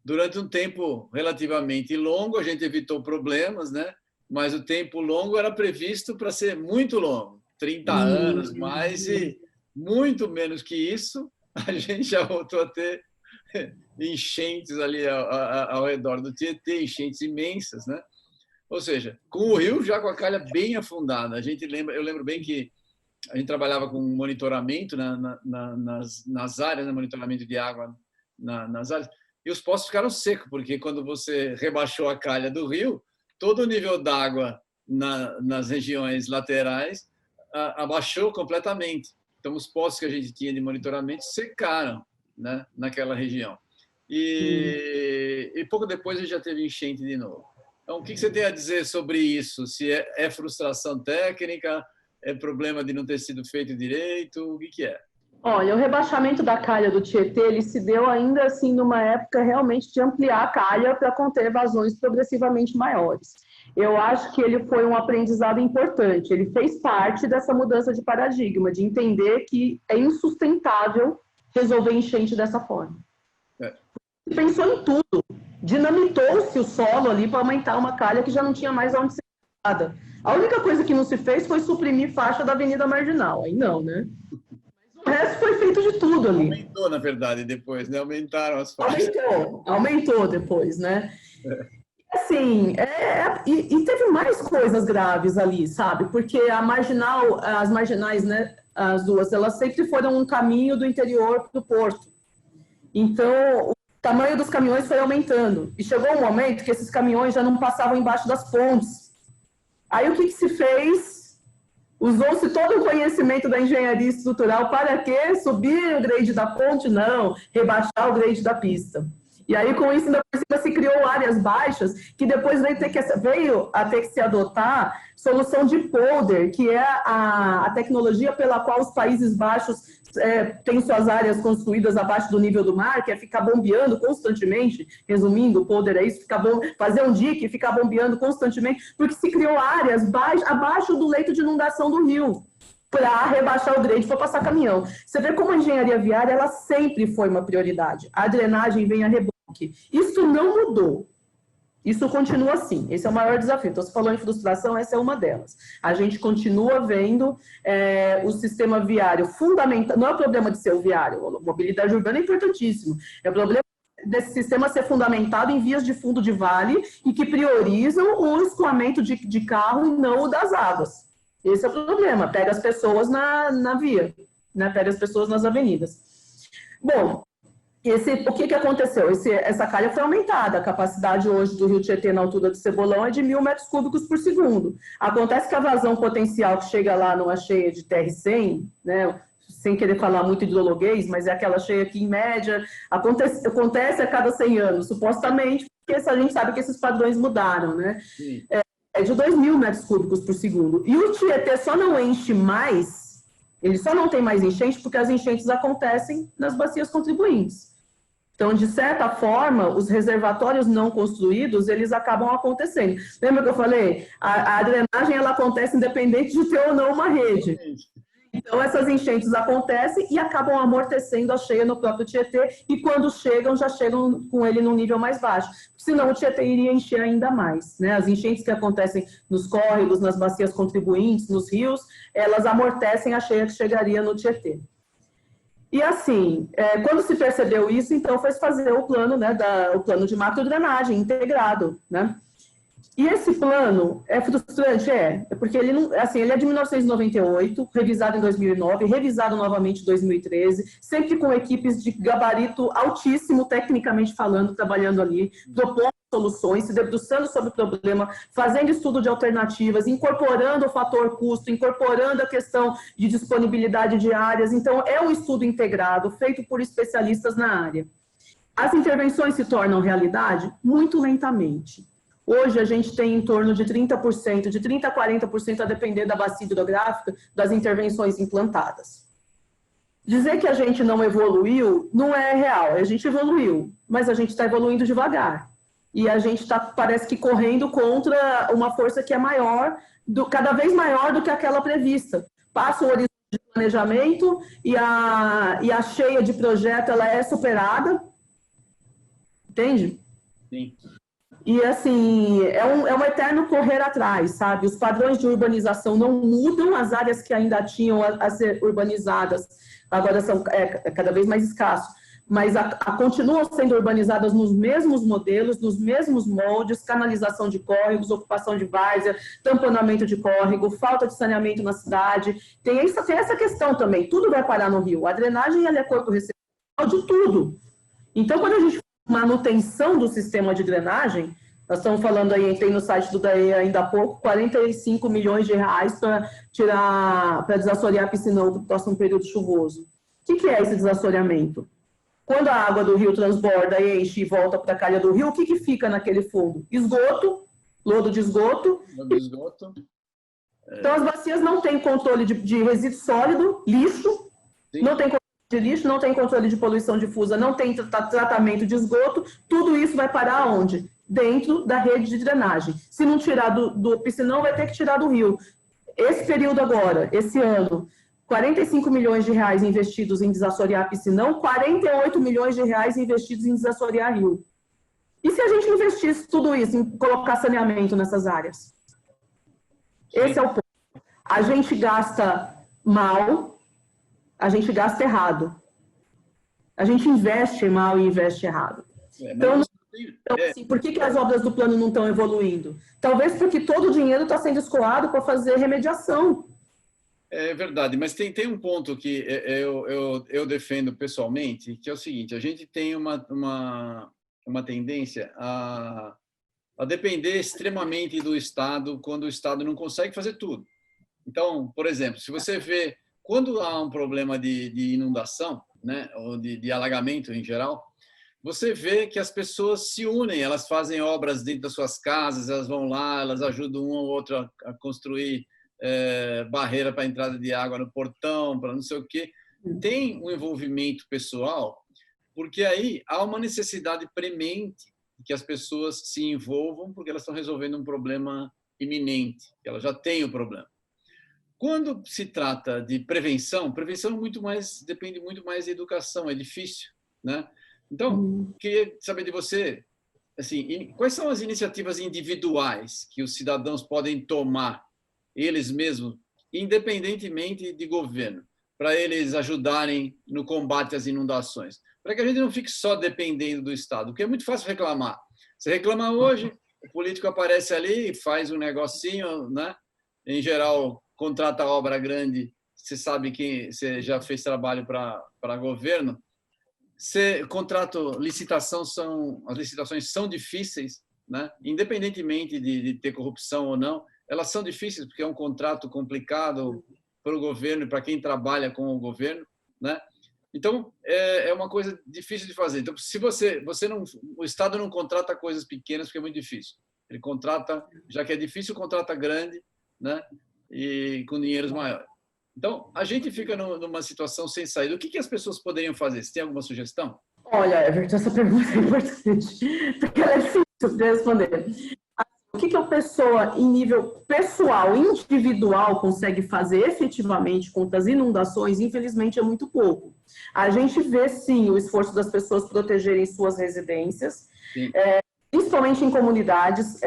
durante um tempo relativamente longo, a gente evitou problemas, né? Mas o tempo longo era previsto para ser muito longo, 30 anos mais, e muito menos que isso, a gente já voltou a ter enchentes ali ao redor do Tietê, enchentes imensas, né? Ou seja, com o rio já com a calha bem afundada. Eu lembro bem que a gente trabalhava com monitoramento nas áreas, né? Monitoramento de água nas áreas, e os poços ficaram secos, porque quando você rebaixou a calha do rio, todo o nível d'água nas regiões laterais abaixou completamente. Então, os poços que a gente tinha de monitoramento secaram, né, naquela região. E pouco depois a gente já teve enchente de novo. Então, o que você tem a dizer sobre isso? Se é frustração técnica, é problema de não ter sido feito direito, o que é? Olha, o rebaixamento da calha do Tietê, ele se deu ainda assim numa época realmente de ampliar a calha para conter vazões progressivamente maiores. Eu acho que ele foi um aprendizado importante, ele fez parte dessa mudança de paradigma, de entender que é insustentável resolver enchente dessa forma. Pensou em tudo, dinamitou-se o solo ali para aumentar uma calha que já não tinha mais onde ser usada. A única coisa que não se fez foi suprimir faixa da Avenida Marginal, aí não, né? O resto foi feito de tudo ali. Aumentou, na verdade, depois, né? Aumentaram as faixas. Aumentou depois, né? Assim, e teve mais coisas graves ali, sabe? Porque as marginais, né, as duas, elas sempre foram um caminho do interior para o porto. Então, o tamanho dos caminhões foi aumentando. E chegou um momento que esses caminhões já não passavam embaixo das pontes. Aí, o que se fez? Usou-se todo o conhecimento da engenharia estrutural para quê? Subir o grade da ponte? Não, rebaixar o grade da pista. E aí, com isso, ainda por cima, se criou áreas baixas, que depois veio a ter que se adotar solução de polder, que é a tecnologia pela qual os Países Baixos têm suas áreas construídas abaixo do nível do mar, que é ficar bombeando constantemente, resumindo, o polder é isso, fazer um dique e ficar bombeando constantemente, porque se criou áreas abaixo do leito de inundação do rio, para rebaixar o grade para passar caminhão. Você vê como a engenharia viária ela sempre foi uma prioridade. A drenagem vem a reboque. Isso não mudou. Isso continua assim. Esse é o maior desafio. Então, você falou em frustração, essa é uma delas. A gente continua vendo o sistema viário fundamental. Não é o problema de ser o viário. A mobilidade urbana é importantíssimo. É o problema desse sistema ser fundamentado em vias de fundo de vale e que priorizam o escoamento de carro e não o das águas. Esse é o problema, pega as pessoas na via, né? Pega as pessoas nas avenidas. Bom, o que aconteceu? Essa calha foi aumentada, a capacidade hoje do Rio Tietê na altura do Cebolão é de 1.000 metros cúbicos por segundo. Acontece que a vazão potencial que chega lá numa cheia de TR-100, né? Sem querer falar muito hidrologuês, mas é aquela cheia que, em média, acontece a cada 100 anos, supostamente, porque a gente sabe que esses padrões mudaram, né? Sim. É de 2.000 metros cúbicos por segundo. E o Tietê só não enche mais, ele só não tem mais enchente porque as enchentes acontecem nas bacias contribuintes. Então, de certa forma, os reservatórios não construídos, eles acabam acontecendo. Lembra que eu falei? A drenagem, ela acontece independente de ter ou não uma rede. Então, essas enchentes acontecem e acabam amortecendo a cheia no próprio Tietê, e quando chegam, já chegam com ele num nível mais baixo. Senão, o Tietê iria encher ainda mais, né? As enchentes que acontecem nos córregos, nas bacias contribuintes, nos rios, elas amortecem a cheia que chegaria no Tietê. E assim, quando se percebeu isso, então foi fazer o plano, né, o plano de macrodrenagem integrado, né? E esse plano é frustrante, porque ele não, assim, ele é de 1998, revisado em 2009, revisado novamente em 2013, sempre com equipes de gabarito altíssimo, tecnicamente falando, trabalhando ali, propondo soluções, se debruçando sobre o problema, fazendo estudo de alternativas, incorporando o fator custo, incorporando a questão de disponibilidade de áreas. Então, é um estudo integrado, feito por especialistas na área. As intervenções se tornam realidade muito lentamente. Hoje, a gente tem em torno de 30%, de 30% a 40%, a depender da bacia hidrográfica, das intervenções implantadas. Dizer que a gente não evoluiu não é real, a gente evoluiu, mas a gente está evoluindo devagar. E a gente está, parece que, correndo contra uma força que é maior, cada vez maior do que aquela prevista. Passa o horizonte de planejamento e a cheia de projeto ela é superada. Entende? Sim. E, assim, é um eterno correr atrás, sabe? Os padrões de urbanização não mudam, as áreas que ainda tinham a ser urbanizadas agora são cada vez mais escassos, mas continuam sendo urbanizadas nos mesmos modelos, nos mesmos moldes, canalização de córregos, ocupação de várzea, tamponamento de córrego, falta de saneamento na cidade. Tem essa questão também, tudo vai parar no rio. A drenagem ela é corpo receptor de tudo. Então, quando a gente manutenção do sistema de drenagem, nós estamos falando aí, tem no site do DAE ainda há pouco, 45 milhões de reais para desassorear piscinão para o próximo período chuvoso. O que é esse desassoreamento? Quando a água do rio transborda, enche e volta para a calha do rio, o que fica naquele fundo? Esgoto, lodo de esgoto. Lodo de esgoto. Então, as bacias não têm controle de resíduo sólido, lixo, sim. Não tem controle de lixo, não tem controle de poluição difusa, não tem tratamento de esgoto, tudo isso vai parar onde? Dentro da rede de drenagem. Se não tirar do piscinão, vai ter que tirar do rio. Esse período agora, esse ano, 45 milhões de reais investidos em desassorear piscinão, 48 milhões de reais investidos em desassorear rio. E se a gente investisse tudo isso em colocar saneamento nessas áreas? Esse é o ponto. A gente gasta mal, a gente gasta errado. A gente investe mal e investe errado. Então, assim, por que as obras do plano não estão evoluindo? Talvez porque todo o dinheiro está sendo escoado para fazer remediação. É verdade, mas tem um ponto que eu defendo pessoalmente, que é o seguinte: a gente tem uma tendência a depender extremamente do Estado quando o Estado não consegue fazer tudo. Então, por exemplo, se você vê, quando há um problema de inundação, né, ou de alagamento em geral, você vê que as pessoas se unem, elas fazem obras dentro das suas casas, elas vão lá, elas ajudam um ou outro a construir barreira para a entrada de água no portão, para não sei o quê. Tem um envolvimento pessoal, porque aí há uma necessidade premente de que as pessoas se envolvam, porque elas estão resolvendo um problema iminente, que elas já têm o problema. Quando se trata de prevenção, prevenção depende muito mais da educação, é difícil, né? Então, queria saber de você, assim, quais são as iniciativas individuais que os cidadãos podem tomar, eles mesmos, independentemente de governo, para eles ajudarem no combate às inundações, para que a gente não fique só dependendo do Estado, porque é muito fácil reclamar. Você reclama hoje, o político aparece ali e faz um negocinho, né? Em geral, contrata obra grande, você sabe que você já fez trabalho para governo. As licitações são difíceis, né? Independentemente de ter corrupção ou não, elas são difíceis porque é um contrato complicado para o governo e para quem trabalha com o governo, né? Então, é uma coisa difícil de fazer. Então, se o Estado não contrata coisas pequenas porque é muito difícil. Ele contrata, já que é difícil, contrata grande, né? E com dinheiros maiores. Então, a gente fica numa situação sem saída. O que as pessoas poderiam fazer? Você tem alguma sugestão? Olha, Everton, essa pergunta é importante, porque ela é difícil de responder. O que a pessoa, em nível pessoal, individual, consegue fazer efetivamente contra as inundações, infelizmente, é muito pouco. A gente vê, sim, o esforço das pessoas protegerem suas residências, principalmente em comunidades,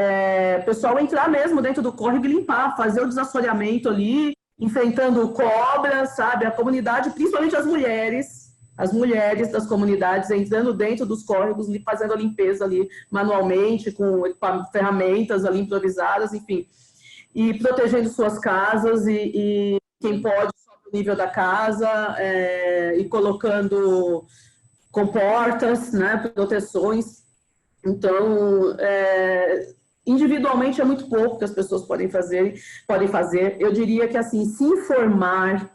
o pessoal entrar mesmo dentro do córrego e limpar, fazer o desassoreamento ali, enfrentando cobras, sabe? A comunidade, principalmente as mulheres das comunidades entrando dentro dos córregos e fazendo a limpeza ali manualmente, com ferramentas ali improvisadas, enfim, e protegendo suas casas e quem pode sobe o nível da casa e colocando comportas, né, proteções. Então, individualmente é muito pouco que as pessoas podem fazer. Eu diria que, assim, se informar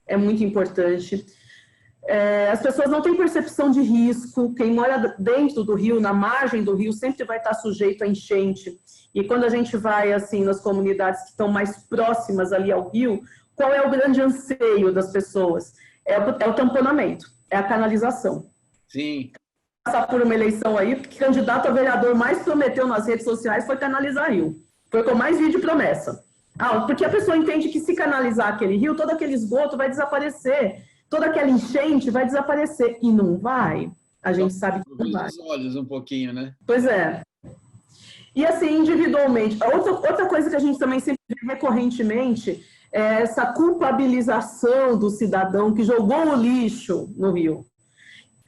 é muito importante. As pessoas não têm percepção de risco. Quem mora dentro do rio, na margem do rio, sempre vai estar sujeito a enchente. E quando a gente vai, assim, nas comunidades que estão mais próximas ali ao rio, qual é o grande anseio das pessoas? É o tamponamento, é a canalização. Sim. Passar por uma eleição aí, porque o candidato a vereador mais prometeu nas redes sociais foi canalizar rio. Foi o que eu mais vi de promessa. Porque a pessoa entende que se canalizar aquele rio, todo aquele esgoto vai desaparecer, toda aquela enchente vai desaparecer. E não vai. A gente sabe que não vai. Os olhos um pouquinho, né? Pois é. E assim, individualmente, outra coisa que a gente também sempre vê recorrentemente é essa culpabilização do cidadão que jogou o lixo no rio.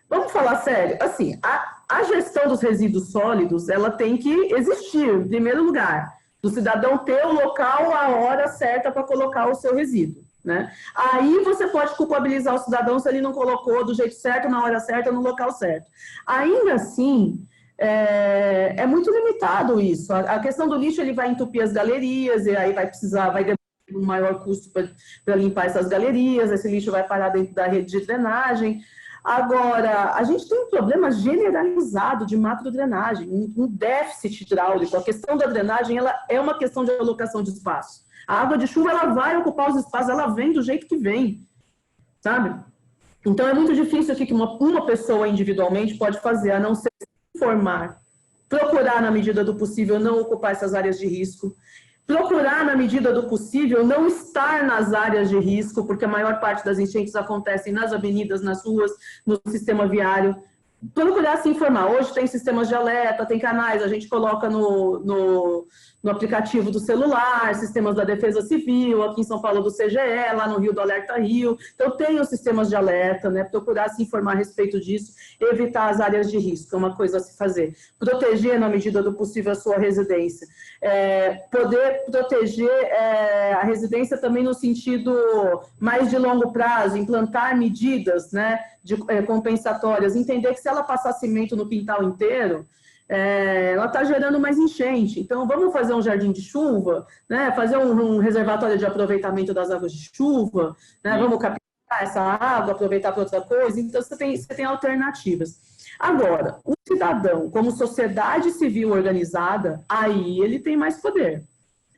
Vamos falar sério, assim, a gestão dos resíduos sólidos, ela tem que existir, em primeiro lugar, do cidadão ter o local, a hora certa para colocar o seu resíduo, né? Aí você pode culpabilizar o cidadão se ele não colocou do jeito certo, na hora certa, no local certo. Ainda assim, é muito limitado isso. A questão do lixo, ele vai entupir as galerias, e aí vai demorar um maior custo para limpar essas galerias, esse lixo vai parar dentro da rede de drenagem. Agora, a gente tem um problema generalizado de macrodrenagem, um déficit hidráulico. A questão da drenagem, ela é uma questão de alocação de espaço. A água de chuva, ela vai ocupar os espaços, ela vem do jeito que vem, sabe? Então, é muito difícil aqui que uma pessoa individualmente pode fazer, a não ser se informar, procurar, na medida do possível, não ocupar essas áreas de risco, procurar, na medida do possível, não estar nas áreas de risco, porque a maior parte das enchentes acontecem nas avenidas, nas ruas, no sistema viário. Procurar se informar. Hoje tem sistemas de alerta, tem canais, a gente coloca no aplicativo do celular, sistemas da Defesa Civil, aqui em São Paulo do CGE, lá no Rio do Alerta Rio. Então, tem os sistemas de alerta, né? Procurar se informar a respeito disso, evitar as áreas de risco, é uma coisa a se fazer. Proteger, na medida do possível, a sua residência. Poder proteger a residência também no sentido mais de longo prazo, implantar medidas, né, compensatórias, entender que se ela passar cimento no quintal inteiro, ela está gerando mais enchente. Então, vamos fazer um jardim de chuva, né? Fazer um reservatório de aproveitamento das águas de chuva, né? Vamos captar essa água, aproveitar para outra coisa. Então, você tem alternativas. Agora, o cidadão, como sociedade civil organizada, aí ele tem mais poder.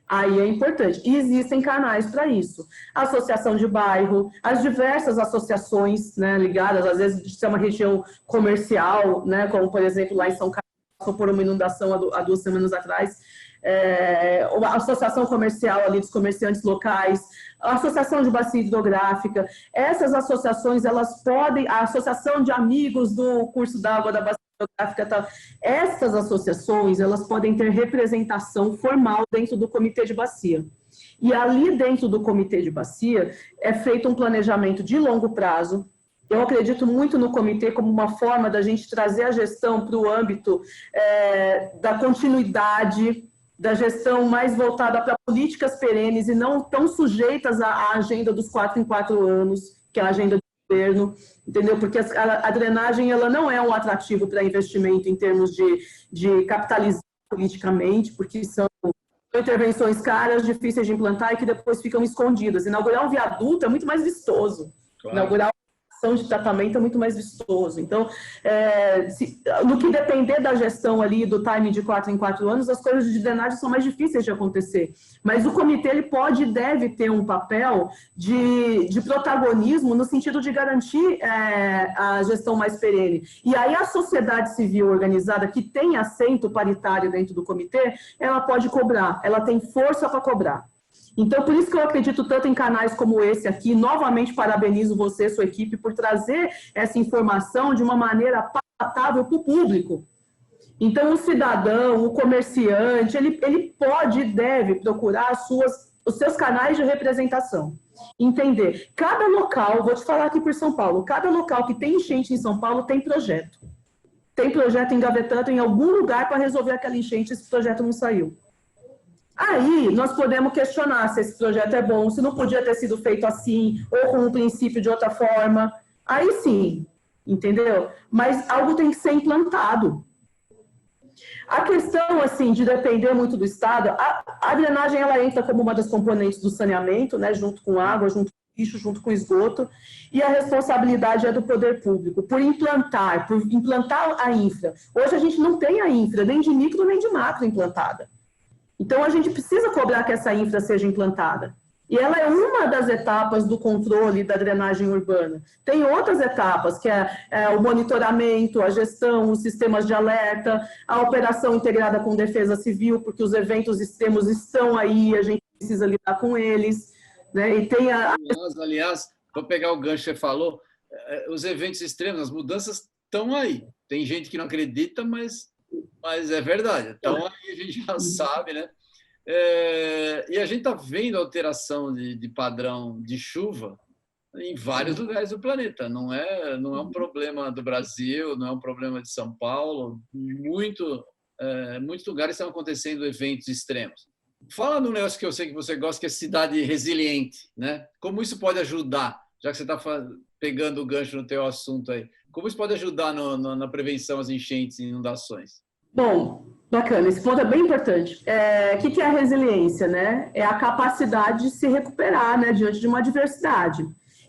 Aí é importante. E existem canais para isso. Associação de bairro, as diversas associações, né, ligadas, às vezes, a uma região comercial, né, como, por exemplo, lá em São Carlos, passou por uma inundação há 2 semanas atrás, a associação comercial ali dos comerciantes locais, a associação de bacia hidrográfica, essas associações, elas podem, a associação de amigos do curso d'água da bacia hidrográfica, essas associações, elas podem ter representação formal dentro do comitê de bacia. E ali dentro do comitê de bacia é feito um planejamento de longo prazo. Eu acredito muito no comitê como uma forma da gente trazer a gestão para o âmbito da continuidade, da gestão mais voltada para políticas perenes e não tão sujeitas à agenda dos 4 em 4 anos, que é a agenda do governo, entendeu? Porque a drenagem ela não é um atrativo para investimento em termos de capitalizar politicamente, porque são intervenções caras, difíceis de implantar e que depois ficam escondidas. Inaugurar um viaduto é muito mais vistoso. Claro. Inaugurar de tratamento é muito mais vistoso. Então, no que depender da gestão ali, do timing de 4 em 4 anos, as coisas de drenagem são mais difíceis de acontecer. Mas o comitê ele pode e deve ter um papel de protagonismo no sentido de garantir a gestão mais perene. E aí a sociedade civil organizada, que tem assento paritário dentro do comitê, ela pode cobrar, ela tem força para cobrar. Então, por isso que eu acredito tanto em canais como esse aqui. Novamente, parabenizo você e sua equipe por trazer essa informação de uma maneira palatável para o público. Então, o cidadão, o comerciante, ele pode e deve procurar os seus canais de representação. Entender. Cada local, vou te falar aqui por São Paulo, cada local que tem enchente em São Paulo tem projeto. Tem projeto engavetado em algum lugar para resolver aquela enchente, esse projeto não saiu. Aí, nós podemos questionar se esse projeto é bom, se não podia ter sido feito assim, ou com um princípio de outra forma. Aí sim, entendeu? Mas algo tem que ser implantado. A questão, assim, de depender muito do Estado, a drenagem, ela entra como uma das componentes do saneamento, né, junto com água, junto com lixo, junto com esgoto, e a responsabilidade é do poder público, por implantar a infra. Hoje a gente não tem a infra, nem de micro, nem de macro implantada. Então, a gente precisa cobrar que essa infra seja implantada. E ela é uma das etapas do controle da drenagem urbana. Tem outras etapas, que é o monitoramento, a gestão, os sistemas de alerta, a operação integrada com defesa civil, porque os eventos extremos estão aí, a gente precisa lidar com eles. Né? E tem Aliás, vou pegar o gancho que você falou, os eventos extremos, as mudanças estão aí. Tem gente que não acredita, mas é verdade. Então, aí a gente já sabe, né? E a gente está vendo alteração de padrão de chuva em vários lugares do planeta. Não é um problema do Brasil, não é um problema de São Paulo. Muitos lugares estão acontecendo eventos extremos. Fala num negócio que eu sei que você gosta, que é cidade resiliente, né? Como isso pode ajudar, já que você está pegando o gancho no teu assunto aí. Como isso pode ajudar na prevenção às enchentes e inundações? Bom, bacana, esse ponto é bem importante. O que é a resiliência, né? É a capacidade de se recuperar, né, diante de uma adversidade.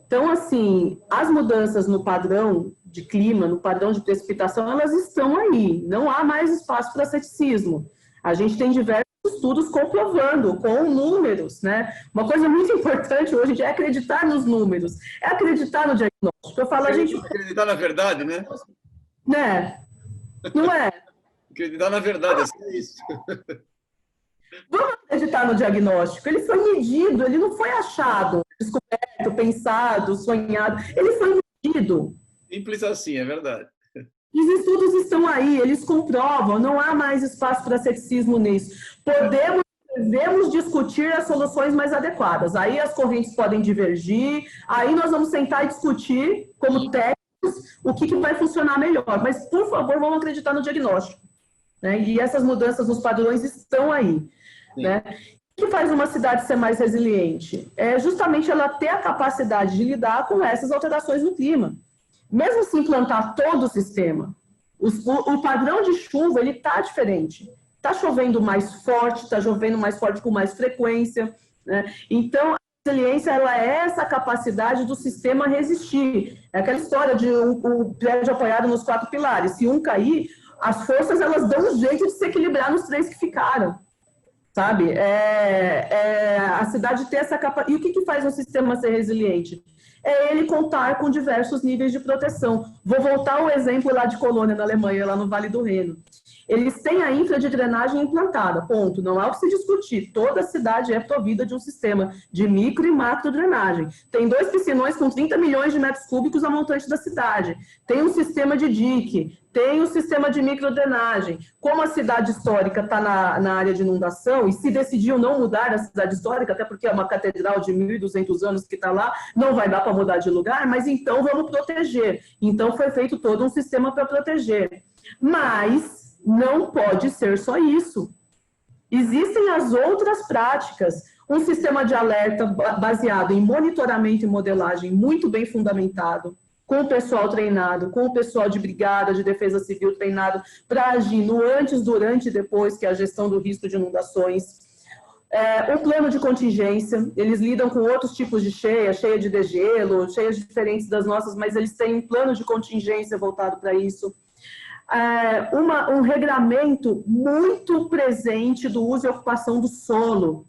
Então, assim, as mudanças no padrão de clima, no padrão de precipitação, elas estão aí. Não há mais espaço para ceticismo. A gente tem diversos estudos comprovando, com números, né? Uma coisa muito importante hoje é acreditar nos números, é acreditar no diagnóstico. Eu falo, a gente... Acreditar na verdade, né? Né? Não é? Acreditar na verdade, é isso. Vamos acreditar no diagnóstico. Ele foi medido, ele não foi achado, descoberto, pensado, sonhado. Ele foi medido. Simples assim, é verdade. Os estudos estão aí, eles comprovam, não há mais espaço para ceticismo nisso. Devemos discutir as soluções mais adequadas. Aí as correntes podem divergir, aí nós vamos sentar e discutir, como técnicos, o que vai funcionar melhor. Mas, por favor, vamos acreditar no diagnóstico. Né? E essas mudanças nos padrões estão aí. Né? O que faz uma cidade ser mais resiliente? É justamente ela ter a capacidade de lidar com essas alterações no clima. Mesmo se implantar todo o sistema, O padrão de chuva, ele está diferente. Está chovendo mais forte, está chovendo mais forte com mais frequência, né? Então, a resiliência, ela é essa capacidade do sistema resistir. É aquela história de o prédio apoiado nos 4 pilares. Se um cair, as forças, elas dão um jeito de se equilibrar nos 3 que ficaram, sabe? A cidade ter essa capacidade. E o que faz um sistema ser resiliente? É ele contar com diversos níveis de proteção. Vou voltar ao exemplo lá de Colônia, na Alemanha, lá no Vale do Reno. Eles têm a infra de drenagem implantada, ponto. Não há o que se discutir. Toda cidade é provida de um sistema de micro e macro drenagem. Tem 2 piscinões com 30 milhões de metros cúbicos a montante da cidade. Tem um sistema de dique, tem um sistema de microdrenagem. Como a cidade histórica está na área de inundação, e se decidiu não mudar a cidade histórica, até porque é uma catedral de 1.200 anos que está lá, não vai dar para mudar de lugar, mas então vamos proteger. Então foi feito todo um sistema para proteger. Mas não pode ser só isso. Existem as outras práticas. Um sistema de alerta baseado em monitoramento e modelagem muito bem fundamentado, com o pessoal treinado, com o pessoal de brigada, de defesa civil treinado para agir no antes, durante e depois, que é a gestão do risco de inundações. O plano de contingência, eles lidam com outros tipos de cheia de degelo, cheias diferentes das nossas, mas eles têm um plano de contingência voltado para isso. Um regramento muito presente do uso e ocupação do solo.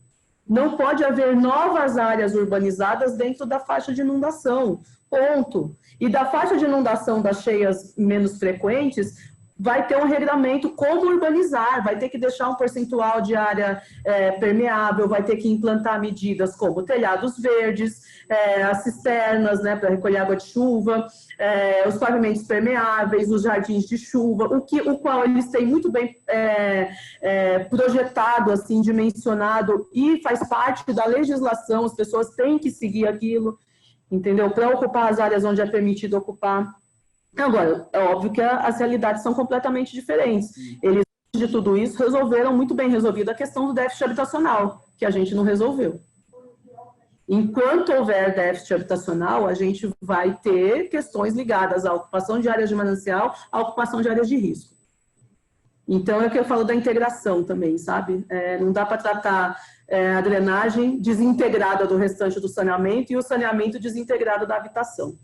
Não pode haver novas áreas urbanizadas dentro da faixa de inundação, ponto. E da faixa de inundação das cheias menos frequentes, vai ter um regramento como urbanizar, vai ter que deixar um percentual de área permeável, vai ter que implantar medidas como telhados verdes, as cisternas, né, para recolher água de chuva, os pavimentos permeáveis, os jardins de chuva, o qual eles têm muito bem projetado, assim, dimensionado, e faz parte da legislação, as pessoas têm que seguir aquilo, entendeu? Para ocupar as áreas onde é permitido ocupar. Agora, é óbvio que as realidades são completamente diferentes. Eles, de tudo isso, resolveram muito bem resolvida a questão do déficit habitacional, que a gente não resolveu. Enquanto houver déficit habitacional, a gente vai ter questões ligadas à ocupação de áreas de manancial, à ocupação de áreas de risco. Então, é o que eu falo da integração também, sabe? Não dá para tratar a drenagem desintegrada do restante do saneamento e o saneamento desintegrado da habitação.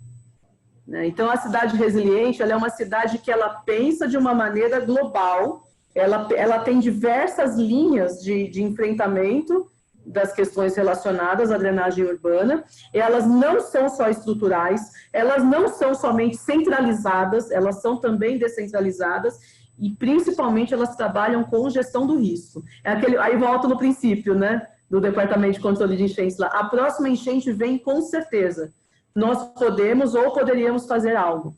Então, a cidade resiliente, ela é uma cidade que ela pensa de uma maneira global, ela tem diversas linhas de enfrentamento das questões relacionadas à drenagem urbana, elas não são só estruturais, elas não são somente centralizadas, elas são também descentralizadas e, principalmente, elas trabalham com gestão do risco. Aí volta no princípio, né, do Departamento de Controle de Enchentes lá. A próxima enchente vem com certeza. Nós podemos ou poderíamos fazer algo.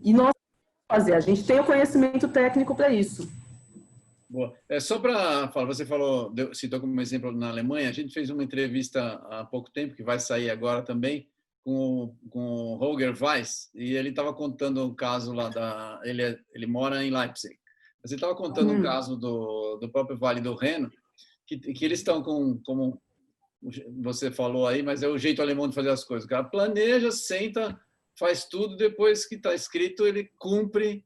E nós podemos fazer, a gente tem o conhecimento técnico para isso. Boa. Só para falar, você citou como exemplo na Alemanha, a gente fez uma entrevista há pouco tempo, que vai sair agora também, com o Holger Weiss, e ele estava contando um caso lá ele mora em Leipzig, mas ele estava contando um caso do próprio Vale do Reno, que eles estão como você falou aí, mas é o jeito alemão de fazer as coisas. O cara planeja, senta, faz tudo, depois que está escrito, ele cumpre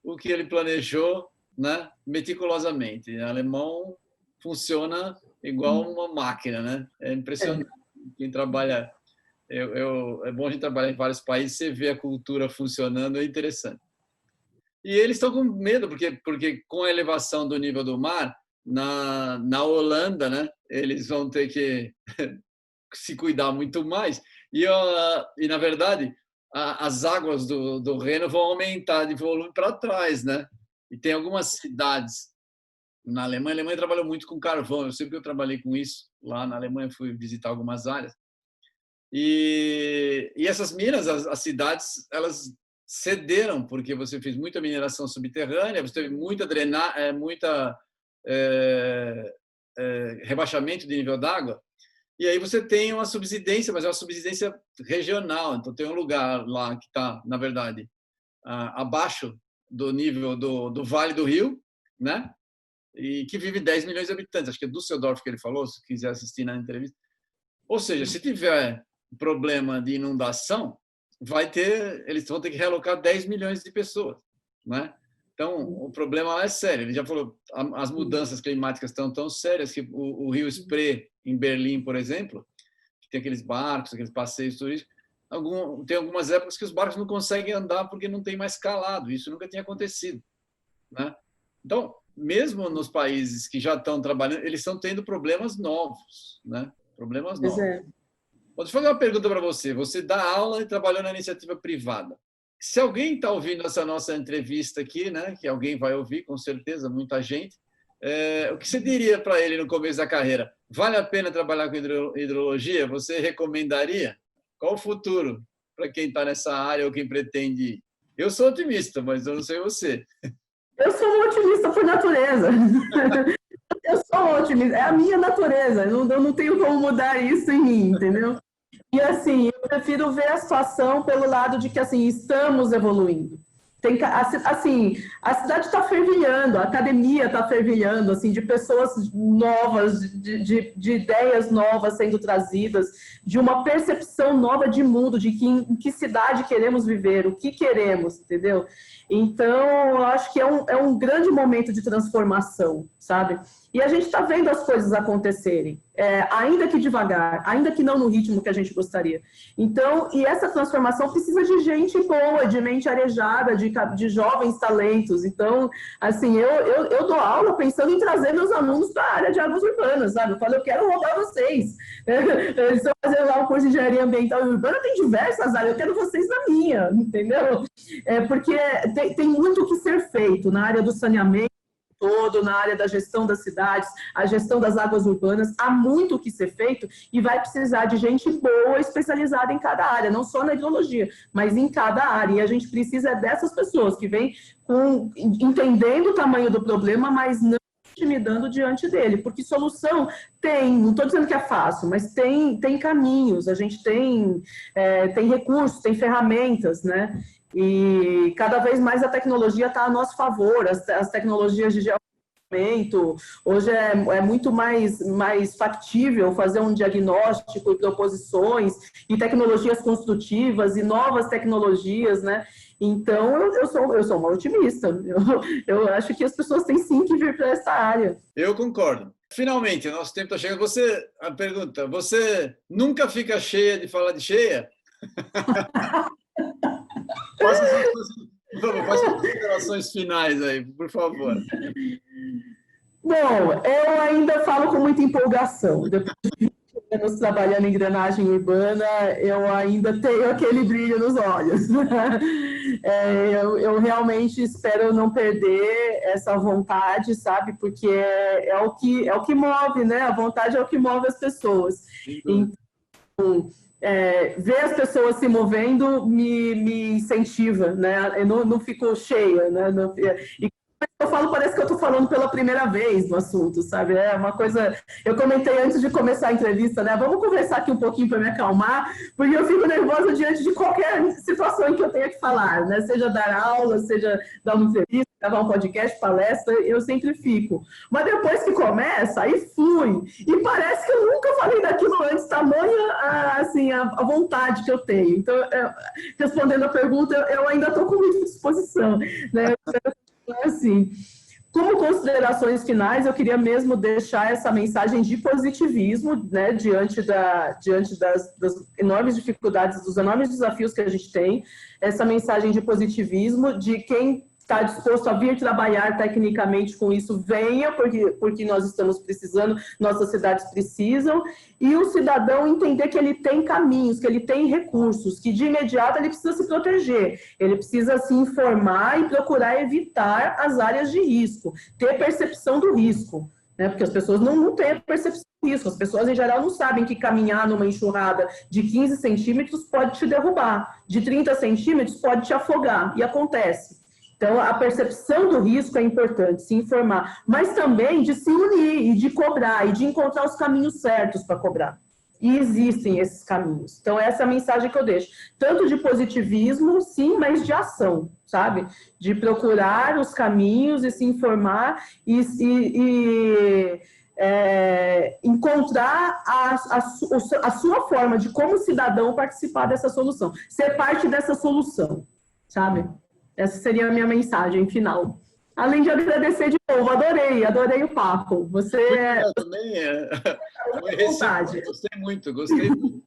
o que ele planejou, né, meticulosamente. O alemão funciona igual uma máquina, né? É impressionante. Quem trabalha... é bom a gente trabalhar em vários países, você vê a cultura funcionando, é interessante. E eles estão com medo, porque com a elevação do nível do mar, na Holanda, né, eles vão ter que se cuidar muito mais. E na verdade, as águas do Reno vão aumentar de volume para trás, né? E tem algumas cidades na Alemanha. A Alemanha trabalhou muito com carvão. Eu sempre que eu trabalhei com isso lá na Alemanha, fui visitar algumas áreas. E essas minas, as cidades, elas cederam porque você fez muita mineração subterrânea, você teve muita rebaixamento de nível d'água, e aí você tem uma subsidência, mas é uma subsidência regional. Então tem um lugar lá que está, na verdade, abaixo do nível do Vale do Rio, né? E que vive 10 milhões de habitantes. Acho que é Düsseldorf que ele falou, se quiser assistir na entrevista. Ou seja, se tiver problema de inundação, eles vão ter que realocar 10 milhões de pessoas, né? Então, o problema é sério. Ele já falou, as mudanças climáticas estão tão sérias que o rio Spree, em Berlim, por exemplo, que tem aqueles barcos, aqueles passeios turísticos, tem algumas épocas que os barcos não conseguem andar porque não tem mais calado. Isso nunca tinha acontecido, né? Então, mesmo nos países que já estão trabalhando, eles estão tendo problemas novos, né? Problemas novos. Vou te fazer uma pergunta para você. Você dá aula e trabalhou na iniciativa privada. Se alguém está ouvindo essa nossa entrevista aqui, né, que alguém vai ouvir, com certeza, muita gente, o que você diria para ele no começo da carreira? Vale a pena trabalhar com hidrologia? Você recomendaria? Qual o futuro para quem está nessa área ou quem pretende ir? Eu sou otimista, mas eu não sei você. Eu sou um otimista por natureza. Eu sou otimista, é a minha natureza. Eu não tenho como mudar isso em mim, entendeu? E assim, eu prefiro ver a situação pelo lado de que assim, estamos evoluindo. Assim, a cidade está fervilhando, a academia está fervilhando, assim, de pessoas novas, de ideias novas sendo trazidas, de uma percepção nova de mundo, de em que cidade queremos viver, o que queremos, entendeu? Então, eu acho que é um grande momento de transformação, sabe? E a gente está vendo as coisas acontecerem, ainda que devagar, ainda que não no ritmo que a gente gostaria. Então, e essa transformação precisa de gente boa, de mente arejada, de jovens talentos. Então, assim, eu dou aula pensando em trazer meus alunos para a área de águas urbanas, sabe? Eu falo, eu quero rodar vocês. Eles estão fazendo lá o curso de engenharia ambiental e urbana, tem diversas áreas, eu quero vocês na minha, entendeu? Porque tem muito o que ser feito na área do saneamento, todo, na área da gestão das cidades, a gestão das águas urbanas, há muito o que ser feito e vai precisar de gente boa, especializada em cada área, não só na hidrologia, mas em cada área. E a gente precisa dessas pessoas que vêm entendendo o tamanho do problema, mas não intimidando diante dele, porque solução tem, não estou dizendo que é fácil, mas tem caminhos, a gente tem recursos, tem ferramentas, né? E cada vez mais a tecnologia está a nosso favor, as tecnologias de georreferenciamento, hoje é muito mais factível fazer um diagnóstico e proposições, e tecnologias construtivas e novas tecnologias, né? Então, eu sou uma otimista, eu acho que as pessoas têm sim que vir para essa área. Eu concordo. Finalmente, o nosso tempo está chegando. A pergunta, você nunca fica cheia de falar de cheia? Faça as considerações finais aí, por favor. Bom, eu ainda falo com muita empolgação. Depois de 20 anos trabalhando em drenagem urbana, eu ainda tenho aquele brilho nos olhos. Eu realmente espero não perder essa vontade, sabe? Porque é o que move, né? A vontade é o que move as pessoas. Então, ver as pessoas se movendo me incentiva, né? Eu não fico cheia, né? E eu falo, parece que eu estou falando pela primeira vez no assunto, sabe? É uma coisa... Eu comentei antes de começar a entrevista, né? Vamos conversar aqui um pouquinho para me acalmar, porque eu fico nervosa diante de qualquer situação em que eu tenha que falar, né? Seja dar aula, seja dar uma entrevista, gravar um podcast, palestra, eu sempre fico. Mas depois que começa, aí flui. E parece que eu nunca falei daquilo antes, tamanha assim, a vontade que eu tenho. Então, respondendo a pergunta, eu ainda estou com muita disposição, né? Assim, como considerações finais, eu queria mesmo deixar essa mensagem de positivismo, né, diante das enormes dificuldades, dos enormes desafios que a gente tem, essa mensagem de positivismo, de quem está disposto a vir trabalhar tecnicamente com isso, venha, porque nós estamos precisando, nossas cidades precisam, e o cidadão entender que ele tem caminhos, que ele tem recursos, que de imediato ele precisa se proteger, ele precisa se informar e procurar evitar as áreas de risco, ter percepção do risco, né? Porque as pessoas não têm a percepção do risco, as pessoas em geral não sabem que caminhar numa enxurrada de 15 centímetros pode te derrubar, de 30 centímetros pode te afogar, e acontece. Então, a percepção do risco é importante, se informar, mas também de se unir e de cobrar, e de encontrar os caminhos certos para cobrar. E existem esses caminhos. Então, essa é a mensagem que eu deixo. Tanto de positivismo, sim, mas de ação, sabe? De procurar os caminhos e se informar e encontrar a sua forma de, como cidadão, participar dessa solução. Ser parte dessa solução, sabe? Essa seria a minha mensagem final. Além de agradecer de novo, adorei o papo. Você é... Eu também foi vontade. gostei muito, gostei muito.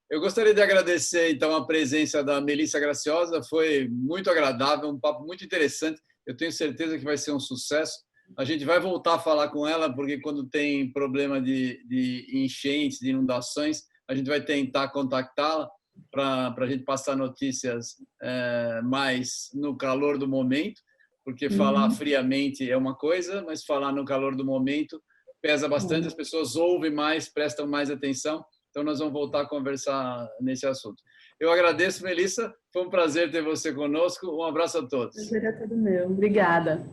Eu gostaria de agradecer, então, a presença da Melissa Graciosa, foi muito agradável, um papo muito interessante, eu tenho certeza que vai ser um sucesso. A gente vai voltar a falar com ela, porque quando tem problema de enchentes, de inundações, a gente vai tentar contactá-la para a gente passar notícias mais no calor do momento, porque falar friamente é uma coisa, mas falar no calor do momento pesa bastante, as pessoas ouvem mais, prestam mais atenção, então nós vamos voltar a conversar nesse assunto. Eu agradeço, Melissa, foi um prazer ter você conosco, um abraço a todos. Prazer é todo meu, obrigada.